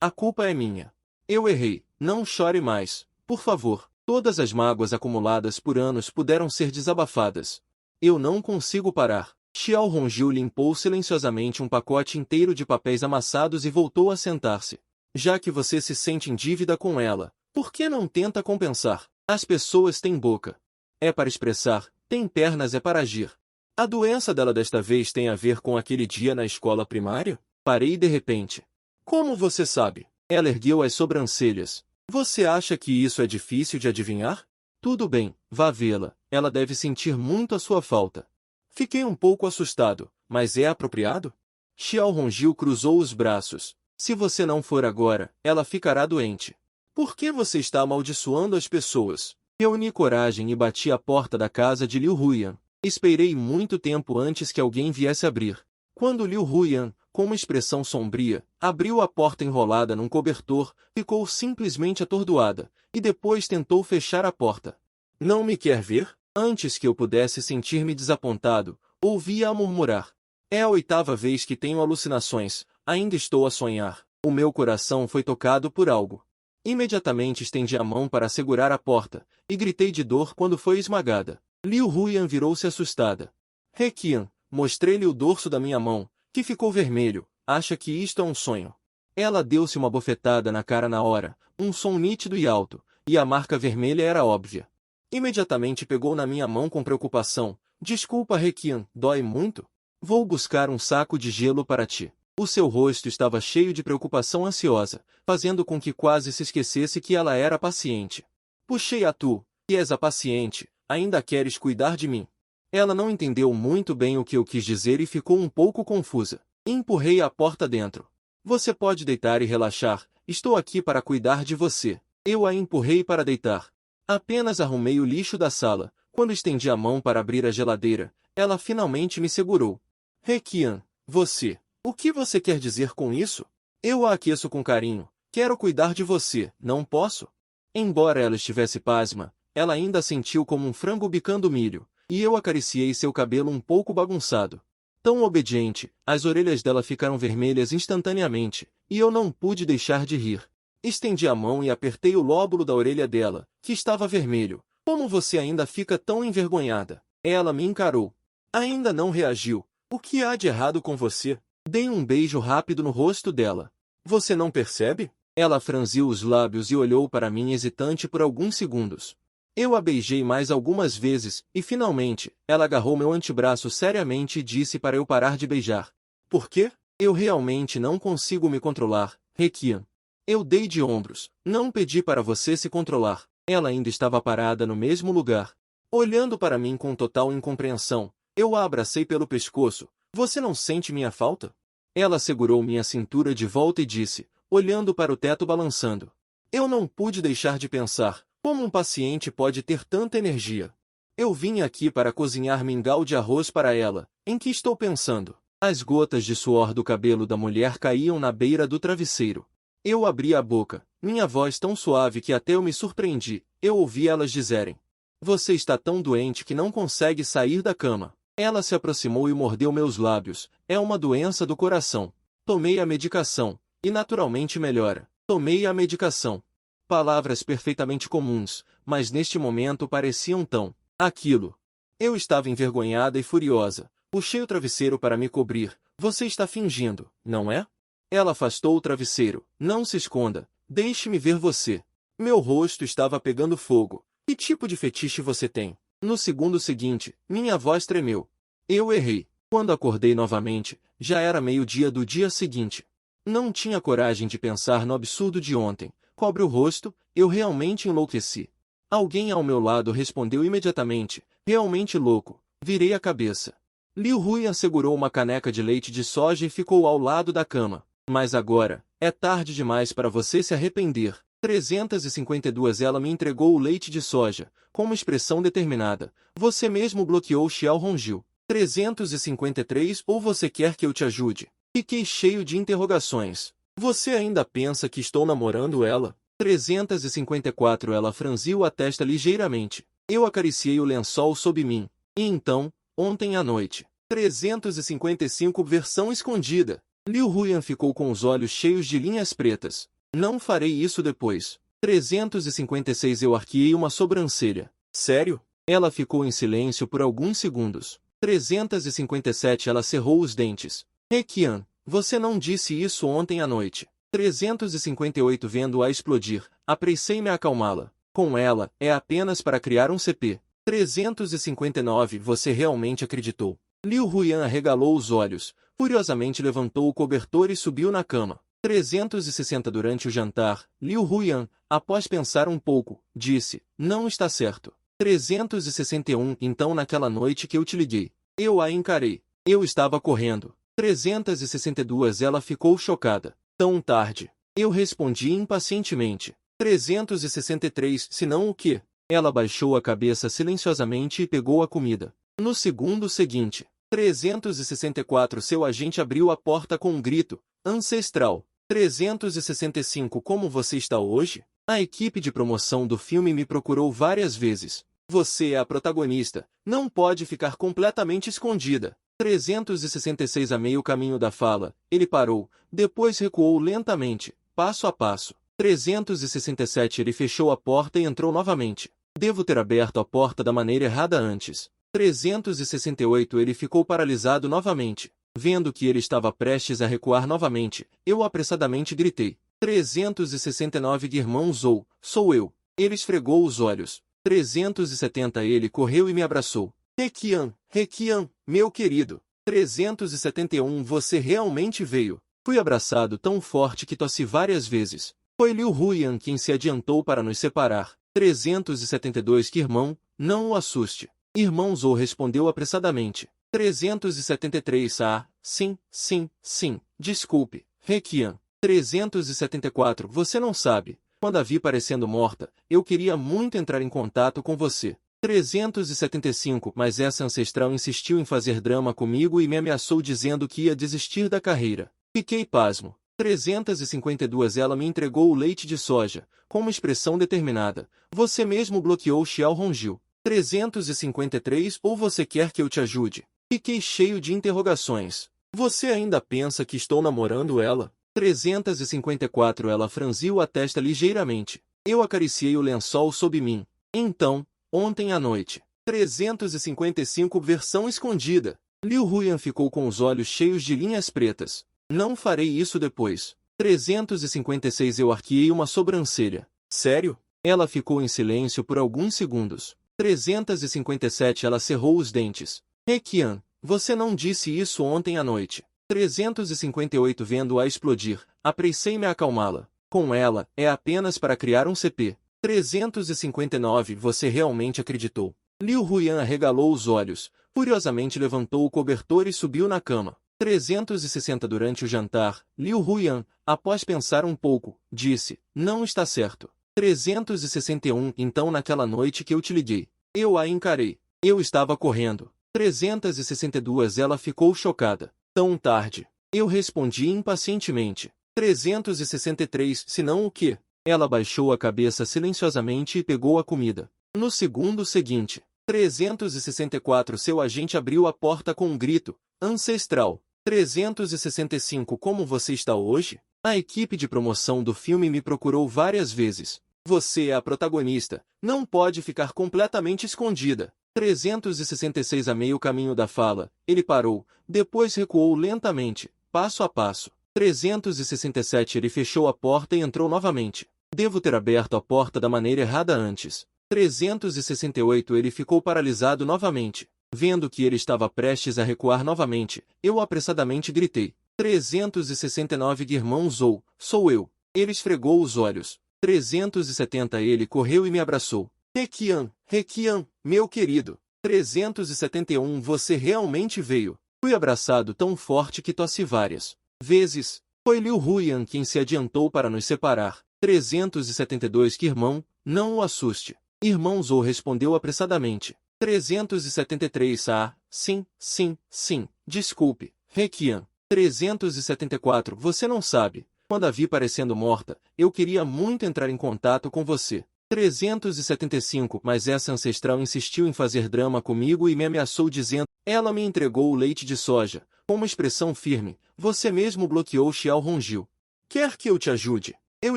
a culpa é minha. Eu errei, não chore mais, por favor. Todas as mágoas acumuladas por anos puderam ser desabafadas. Eu não consigo parar. Xiao Hongil limpou silenciosamente um pacote inteiro de papéis amassados e voltou a sentar-se. Já que você se sente em dívida com ela, por que não tenta compensar? As pessoas têm boca. É para expressar, têm pernas é para agir. A doença dela desta vez tem a ver com aquele dia na escola primária? Parei de repente. Como você sabe? Ela ergueu as sobrancelhas. Você acha que isso é difícil de adivinhar? Tudo bem, vá vê-la. Ela deve sentir muito a sua falta. Fiquei um pouco assustado, mas é apropriado? Xiao Hongil cruzou os braços. Se você não for agora, ela ficará doente. Por que você está amaldiçoando as pessoas? Reuni coragem e bati à porta da casa de Liu Huyan. Esperei muito tempo antes que alguém viesse abrir. Quando Liu Huyan, com uma expressão sombria, abriu a porta enrolada num cobertor, ficou simplesmente atordoada, e depois tentou fechar a porta. Não me quer ver? Antes que eu pudesse sentir-me desapontado, ouvi-a murmurar. É a 8ª vez que tenho alucinações, ainda estou a sonhar. O meu coração foi tocado por algo. Imediatamente estendi a mão para segurar a porta, e gritei de dor quando foi esmagada. Liu Huyan virou-se assustada. Requian, mostrei-lhe o dorso da minha mão, que ficou vermelho. Acha que isto é um sonho? Ela deu-se uma bofetada na cara na hora, um som nítido e alto, e a marca vermelha era óbvia. Imediatamente pegou na minha mão com preocupação. Desculpa, Requian, dói muito? Vou buscar um saco de gelo para ti. O seu rosto estava cheio de preocupação ansiosa, fazendo com que quase se esquecesse que ela era paciente. Puxei a tu, e és a paciente, ainda queres cuidar de mim. Ela não entendeu muito bem o que eu quis dizer e ficou um pouco confusa. Empurrei a porta dentro. Você pode deitar e relaxar, estou aqui para cuidar de você. Eu a empurrei para deitar. Apenas arrumei o lixo da sala. Quando estendi a mão para abrir a geladeira, ela finalmente me segurou. Requian, você... O que você quer dizer com isso? Eu a aqueço com carinho. Quero cuidar de você, não posso? Embora ela estivesse pasma, ela ainda sentiu como um frango bicando milho, e eu acariciei seu cabelo um pouco bagunçado. Tão obediente, as orelhas dela ficaram vermelhas instantaneamente, e eu não pude deixar de rir. Estendi a mão e apertei o lóbulo da orelha dela, que estava vermelho. Como você ainda fica tão envergonhada? Ela me encarou. Ainda não reagiu. O que há de errado com você? Dei um beijo rápido no rosto dela. Você não percebe? Ela franziu os lábios e olhou para mim hesitante por alguns segundos. Eu a beijei mais algumas vezes, e finalmente, ela agarrou meu antebraço seriamente e disse para eu parar de beijar. Por quê? Eu realmente não consigo me controlar, Requian. Eu dei de ombros. Não pedi para você se controlar. Ela ainda estava parada no mesmo lugar, olhando para mim com total incompreensão. Eu a abracei pelo pescoço. Você não sente minha falta? Ela segurou minha cintura de volta e disse, olhando para o teto balançando. Eu não pude deixar de pensar, como um paciente pode ter tanta energia? Eu vim aqui para cozinhar mingau de arroz para ela. Em que estou pensando? As gotas de suor do cabelo da mulher caíam na beira do travesseiro. Eu abri a boca, minha voz tão suave que até eu me surpreendi. Eu ouvi elas dizerem. Você está tão doente que não consegue sair da cama. Ela se aproximou e mordeu meus lábios. É uma doença do coração. Tomei a medicação, e naturalmente melhora. Tomei a medicação. Palavras perfeitamente comuns, mas neste momento pareciam tão... aquilo. Eu estava envergonhada e furiosa. Puxei o travesseiro para me cobrir. Você está fingindo, não é? Ela afastou o travesseiro. Não se esconda. Deixe-me ver você. Meu rosto estava pegando fogo. Que tipo de fetiche você tem? No segundo seguinte, minha voz tremeu. Eu errei. Quando acordei novamente, já era meio-dia do dia seguinte. Não tinha coragem de pensar no absurdo de ontem. Cobre o rosto, eu realmente enlouqueci. Alguém ao meu lado respondeu imediatamente, realmente louco. Virei a cabeça. Liu Huyan segurou uma caneca de leite de soja e ficou ao lado da cama. Mas agora, é tarde demais para você se arrepender. 352 Ela me entregou o leite de soja, com uma expressão determinada. Você mesmo bloqueou Xiao Hongjiu. 353 Ou você quer que eu te ajude? Fiquei cheio de interrogações. Você ainda pensa que estou namorando ela? 354 Ela franziu a testa ligeiramente. Eu acariciei o lençol sob mim. E então, ontem à noite. 355 Versão escondida. Liu Huyan ficou com os olhos cheios de linhas pretas. Não farei isso depois. 356 Eu arqueei uma sobrancelha. Sério? Ela ficou em silêncio por alguns segundos. 357 Ela cerrou os dentes. Reqian, você não disse isso ontem à noite. 358 Vendo-a explodir, apressei-me a acalmá-la. Com ela, é apenas para criar um CP. 359 Você realmente acreditou. Liu Huyan arregalou os olhos, furiosamente levantou o cobertor e subiu na cama. 360 Durante o jantar, Liu Huyan, após pensar um pouco, disse, não está certo. 361 Então naquela noite que eu te liguei, eu a encarei. Eu estava correndo. 362 Ela ficou chocada. Tão tarde. Eu respondi impacientemente. 363 Se não o quê? Ela baixou a cabeça silenciosamente e pegou a comida. No segundo seguinte, 364 Seu agente abriu a porta com um grito. Ancestral. 365 Como você está hoje? A equipe de promoção do filme me procurou várias vezes. Você é a protagonista. Não pode ficar completamente escondida. 366 A meio caminho da fala, ele parou, depois recuou lentamente, passo a passo. 367 Ele fechou a porta e entrou novamente. Devo ter aberto a porta da maneira errada antes. 368 Ele ficou paralisado novamente. Vendo que ele estava prestes a recuar novamente, eu apressadamente gritei. 369 Irmão Zou, sou eu. Ele esfregou os olhos. 370 Ele correu e me abraçou. Reqian, meu querido. 371 Você realmente veio. Fui abraçado tão forte que tossi várias vezes. Foi Liu Huyan quem se adiantou para nos separar. 372 Irmão, não o assuste. Irmão Zou respondeu apressadamente. 373 sim. Desculpe, Reqian. 374 Você não sabe. Quando a vi parecendo morta, eu queria muito entrar em contato com você. 375 Mas essa ancestral insistiu em fazer drama comigo e me ameaçou dizendo que ia desistir da carreira. Fiquei pasmo. 352 Ela me entregou o leite de soja, com uma expressão determinada. Você mesmo bloqueou Xiao Hongjiu. 353 Ou você quer que eu te ajude? Fiquei cheio de interrogações. Você ainda pensa que estou namorando ela? 354 Ela franziu a testa ligeiramente. Eu acariciei o lençol sob mim. Então, ontem à noite. 355 Versão escondida. Liu Huyan ficou com os olhos cheios de linhas pretas. Não farei isso depois. 356 Eu arqueei uma sobrancelha. Sério? Ela ficou em silêncio por alguns segundos. 357 Ela cerrou os dentes. Reqian, você não disse isso ontem à noite. 358 Vendo-a explodir, apressei-me a acalmá-la. Com ela, é apenas para criar um CP. 359 Você realmente acreditou. Liu Huyan arregalou os olhos, furiosamente levantou o cobertor e subiu na cama. 360 Durante o jantar, Liu Huyan, após pensar um pouco, disse, não está certo. 361 Então naquela noite que eu te liguei, eu a encarei. Eu estava correndo. 362 Ela ficou chocada. Tão tarde. Eu respondi impacientemente. 363 Se não o quê? Ela baixou a cabeça silenciosamente e pegou a comida. No segundo seguinte, 364 Seu agente abriu a porta com um grito. Ancestral. 365 Como você está hoje? A equipe de promoção do filme me procurou várias vezes. Você é a protagonista. Não pode ficar completamente escondida. 366 A meio caminho da fala, ele parou, depois recuou lentamente, passo a passo. 367 Ele fechou a porta e entrou novamente. Devo ter aberto a porta da maneira errada antes. 368 Ele ficou paralisado novamente. Vendo que ele estava prestes a recuar novamente, eu apressadamente gritei. 369 Irmão Zou, sou eu. Ele esfregou os olhos. 370 Ele correu e me abraçou. Requian, meu querido. 371 Você realmente veio. Fui abraçado tão forte que tossi várias vezes. Foi Liu Huiyan quem se adiantou para nos separar. 372 Que irmão, não o assuste. Irmão Zou respondeu apressadamente. 373 sim. Desculpe, Requian. 374 Você não sabe. Quando a vi parecendo morta, eu queria muito entrar em contato com você. 375 Mas essa ancestral insistiu em fazer drama comigo e me ameaçou dizendo, ela me entregou o leite de soja, com uma expressão firme, você mesmo bloqueou Xiao Hongil. Quer que eu te ajude? Eu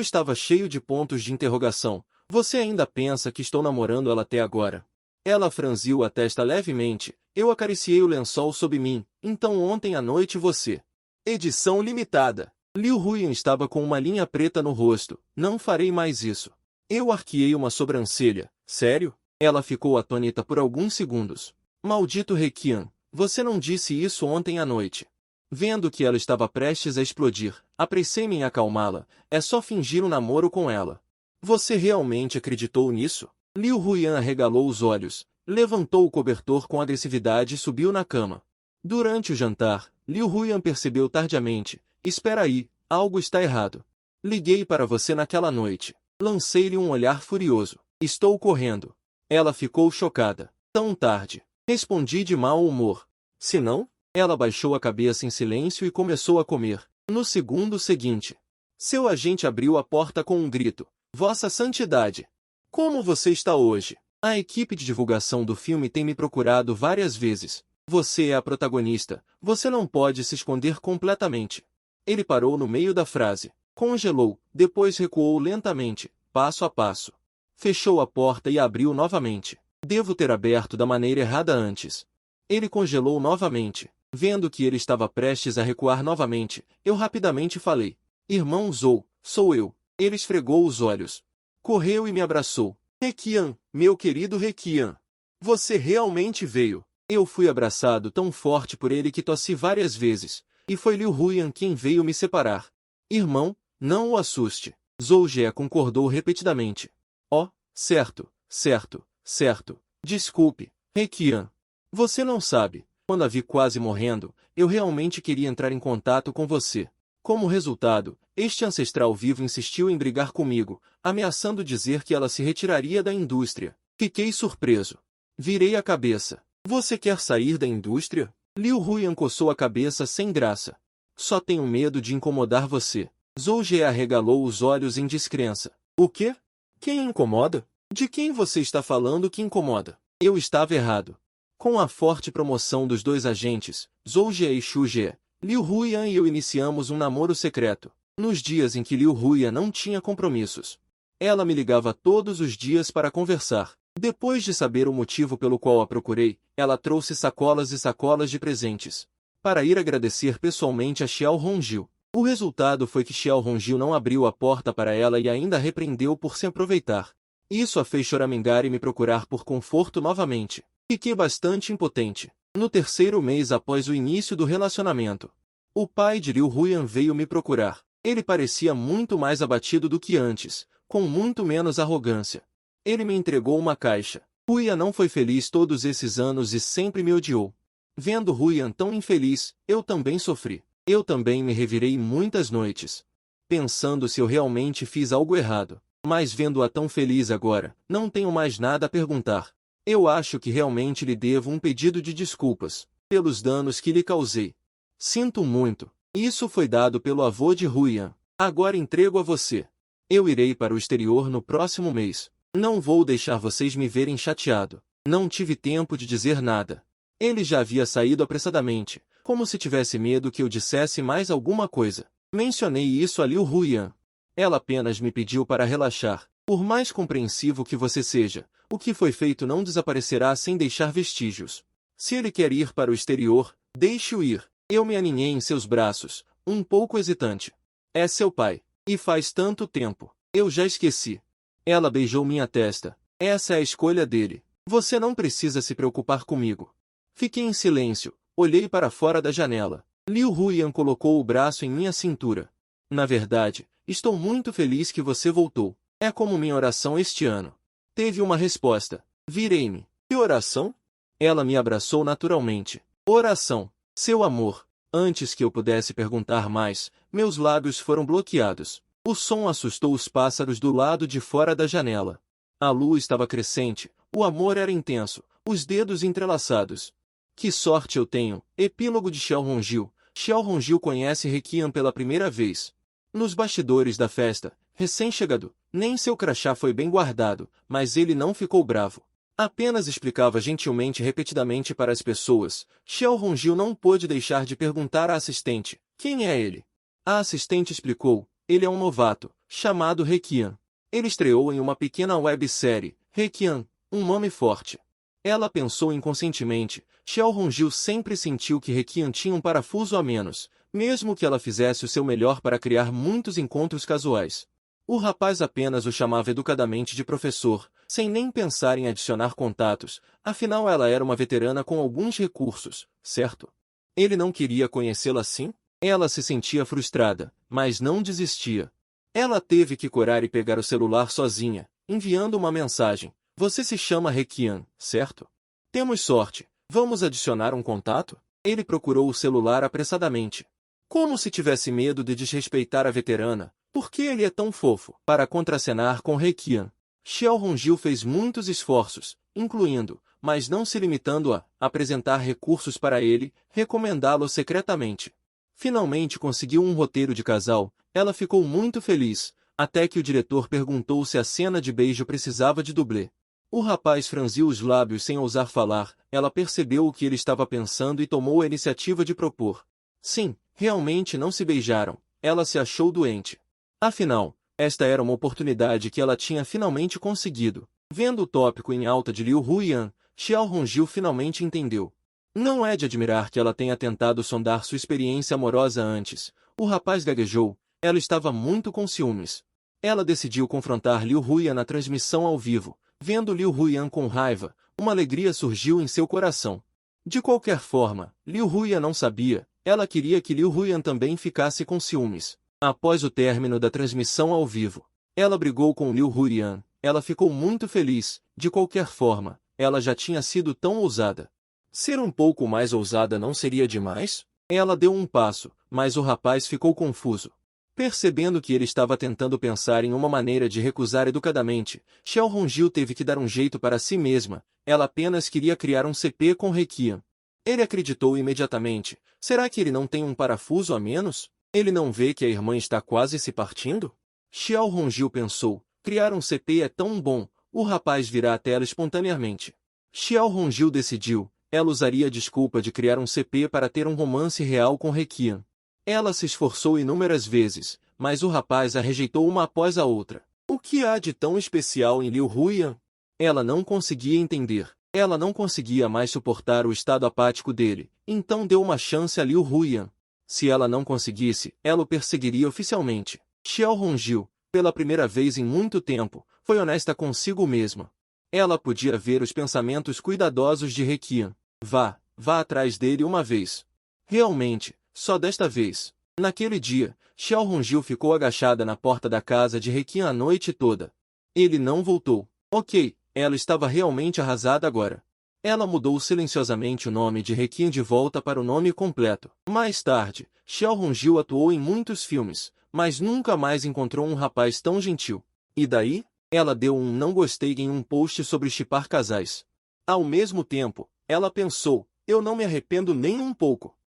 estava cheio de pontos de interrogação. Você ainda pensa que estou namorando ela até agora? Ela franziu a testa levemente, eu acariciei o lençol sob mim, então ontem à noite você. Edição limitada. Liu Huiyan estava com uma linha preta no rosto, não farei mais isso. Eu arqueei uma sobrancelha. Sério? Ela ficou atônita por alguns segundos. Maldito Requian, você não disse isso ontem à noite. Vendo que ela estava prestes a explodir, apressei-me em acalmá-la. É só fingir um namoro com ela. Você realmente acreditou nisso? Liu Huiyan arregalou os olhos, levantou o cobertor com agressividade e subiu na cama. Durante o jantar, Liu Huiyan percebeu tardiamente. Espera aí, algo está errado. Liguei para você naquela noite. Lancei-lhe um olhar furioso. Estou correndo. Ela ficou chocada. Tão tarde. Respondi de mau humor. Se não? Ela baixou a cabeça em silêncio e começou a comer. No segundo seguinte, seu agente abriu a porta com um grito. Vossa Santidade! Como você está hoje? A equipe de divulgação do filme tem me procurado várias vezes. Você é a protagonista. Você não pode se esconder completamente. Ele parou no meio da frase. Congelou, depois recuou lentamente, passo a passo. Fechou a porta e abriu novamente. Devo ter aberto da maneira errada antes. Ele congelou novamente. Vendo que ele estava prestes a recuar novamente, eu rapidamente falei. Irmão Zou, sou eu. Ele esfregou os olhos. Correu e me abraçou. Requian, meu querido Requian. Você realmente veio. Eu fui abraçado tão forte por ele que tossi várias vezes, e foi Liu Huiyan quem veio me separar. Irmão, não o assuste. Zhou Jie concordou repetidamente. Oh, certo. Desculpe, Requian. Você não sabe, quando a vi quase morrendo, eu realmente queria entrar em contato com você. Como resultado, este ancestral vivo insistiu em brigar comigo, ameaçando dizer que ela se retiraria da indústria. Fiquei surpreso. Virei a cabeça. Você quer sair da indústria? Liu Huiyan coçou a cabeça sem graça. Só tenho medo de incomodar você. Zhou Jie arregalou os olhos em descrença. O quê? Quem incomoda? De quem você está falando que incomoda? Eu estava errado. Com a forte promoção dos dois agentes, Zhou Jie e Xu Jie, Liu Huiyan e eu iniciamos um namoro secreto. Nos dias em que Liu Huiyan não tinha compromissos, ela me ligava todos os dias para conversar. Depois de saber o motivo pelo qual a procurei, ela trouxe sacolas e sacolas de presentes, para ir agradecer pessoalmente a Xiao Hongil. O resultado foi que Xiao Hongil não abriu a porta para ela e ainda a repreendeu por se aproveitar. Isso a fez choramingar e me procurar por conforto novamente. Fiquei bastante impotente. No terceiro mês após o início do relacionamento, o pai de Liu Huiyan veio me procurar. Ele parecia muito mais abatido do que antes, com muito menos arrogância. Ele me entregou uma caixa. Huiyan não foi feliz todos esses anos e sempre me odiou. Vendo Huiyan tão infeliz, eu também sofri. Eu também me revirei muitas noites, pensando se eu realmente fiz algo errado. Mas vendo-a tão feliz agora, não tenho mais nada a perguntar. Eu acho que realmente lhe devo um pedido de desculpas, pelos danos que lhe causei. Sinto muito. Isso foi dado pelo avô de Huiyan. Agora entrego a você. Eu irei para o exterior no próximo mês. Não vou deixar vocês me verem chateado. Não tive tempo de dizer nada. Ele já havia saído apressadamente, como se tivesse medo que eu dissesse mais alguma coisa. Mencionei isso a Liu Huiyan. Ela apenas me pediu para relaxar. Por mais compreensivo que você seja, o que foi feito não desaparecerá sem deixar vestígios. Se ele quer ir para o exterior, deixe-o ir. Eu me aninhei em seus braços, um pouco hesitante. É seu pai. E faz tanto tempo. Eu já esqueci. Ela beijou minha testa. Essa é a escolha dele. Você não precisa se preocupar comigo. Fiquei em silêncio, olhei para fora da janela. Liu Huiyan colocou o braço em minha cintura. Na verdade, estou muito feliz que você voltou. É como minha oração este ano. Teve uma resposta. Virei-me. Que oração? Ela me abraçou naturalmente. Oração. Seu amor. Antes que eu pudesse perguntar mais, meus lábios foram bloqueados. O som assustou os pássaros do lado de fora da janela. A lua estava crescente, o amor era intenso, os dedos entrelaçados. Que sorte eu tenho! Epílogo de Xiao Hongil. Xiao Hongil conhece Requian pela primeira vez. Nos bastidores da festa, recém-chegado, nem seu crachá foi bem guardado, mas ele não ficou bravo. Apenas explicava gentilmente e repetidamente para as pessoas. Xiao Hongil não pôde deixar de perguntar à assistente, quem é ele? A assistente explicou, ele é um novato, chamado Requian. Ele estreou em uma pequena websérie, Requian, um nome forte. Ela pensou inconscientemente, Xiao Hongil sempre sentiu que Requian tinha um parafuso a menos, mesmo que ela fizesse o seu melhor para criar muitos encontros casuais. O rapaz apenas o chamava educadamente de professor, sem nem pensar em adicionar contatos, afinal ela era uma veterana com alguns recursos, certo? Ele não queria conhecê-la assim? Ela se sentia frustrada, mas não desistia. Ela teve que corar e pegar o celular sozinha, enviando uma mensagem. Você se chama Requian, certo? Temos sorte. Vamos adicionar um contato? Ele procurou o celular apressadamente. Como se tivesse medo de desrespeitar a veterana. Por que ele é tão fofo? Para contracenar com Requian. Xiao Hongil fez muitos esforços, incluindo, mas não se limitando a, apresentar recursos para ele, recomendá-lo secretamente. Finalmente conseguiu um roteiro de casal, ela ficou muito feliz, até que o diretor perguntou se a cena de beijo precisava de dublê. O rapaz franziu os lábios sem ousar falar, ela percebeu o que ele estava pensando e tomou a iniciativa de propor. Sim, realmente não se beijaram, ela se achou doente. Afinal, esta era uma oportunidade que ela tinha finalmente conseguido. Vendo o tópico em alta de Liu Huiyan, Xiao Hongil finalmente entendeu. Não é de admirar que ela tenha tentado sondar sua experiência amorosa antes. O rapaz gaguejou, ela estava muito com ciúmes. Ela decidiu confrontar Liu Huiyan na transmissão ao vivo. Vendo Liu Huiyan com raiva, uma alegria surgiu em seu coração. De qualquer forma, Liu Huiyan não sabia, ela queria que Liu Huiyan também ficasse com ciúmes. Após o término da transmissão ao vivo, ela brigou com Liu Huiyan, ela ficou muito feliz, de qualquer forma, ela já tinha sido tão ousada. Ser um pouco mais ousada não seria demais? Ela deu um passo, mas o rapaz ficou confuso. Percebendo que ele estava tentando pensar em uma maneira de recusar educadamente, Xiao Hongil teve que dar um jeito para si mesma, ela apenas queria criar um CP com Requian. Ele acreditou imediatamente, será que ele não tem um parafuso a menos? Ele não vê que a irmã está quase se partindo? Xiao Hongil pensou, criar um CP é tão bom, o rapaz virá até ela espontaneamente. Xiao Hongil decidiu, ela usaria a desculpa de criar um CP para ter um romance real com Requian. Ela se esforçou inúmeras vezes, mas o rapaz a rejeitou uma após a outra. O que há de tão especial em Liu Huiyan? Ela não conseguia entender. Ela não conseguia mais suportar o estado apático dele, então deu uma chance a Liu Huiyan. Se ela não conseguisse, ela o perseguiria oficialmente. Xiao Hongil, pela primeira vez em muito tempo, foi honesta consigo mesma. Ela podia ver os pensamentos cuidadosos de Requian. Vá atrás dele uma vez. Realmente, só desta vez. Naquele dia, Xiao Hongil ficou agachada na porta da casa de Requian a noite toda. Ele não voltou. Ok, ela estava realmente arrasada agora. Ela mudou silenciosamente o nome de Requian de volta para o nome completo. Mais tarde, Xiao Hongil atuou em muitos filmes, mas nunca mais encontrou um rapaz tão gentil. E daí? Ela deu um não gostei em um post sobre shippar casais. Ao mesmo tempo, ela pensou, eu não me arrependo nem um pouco.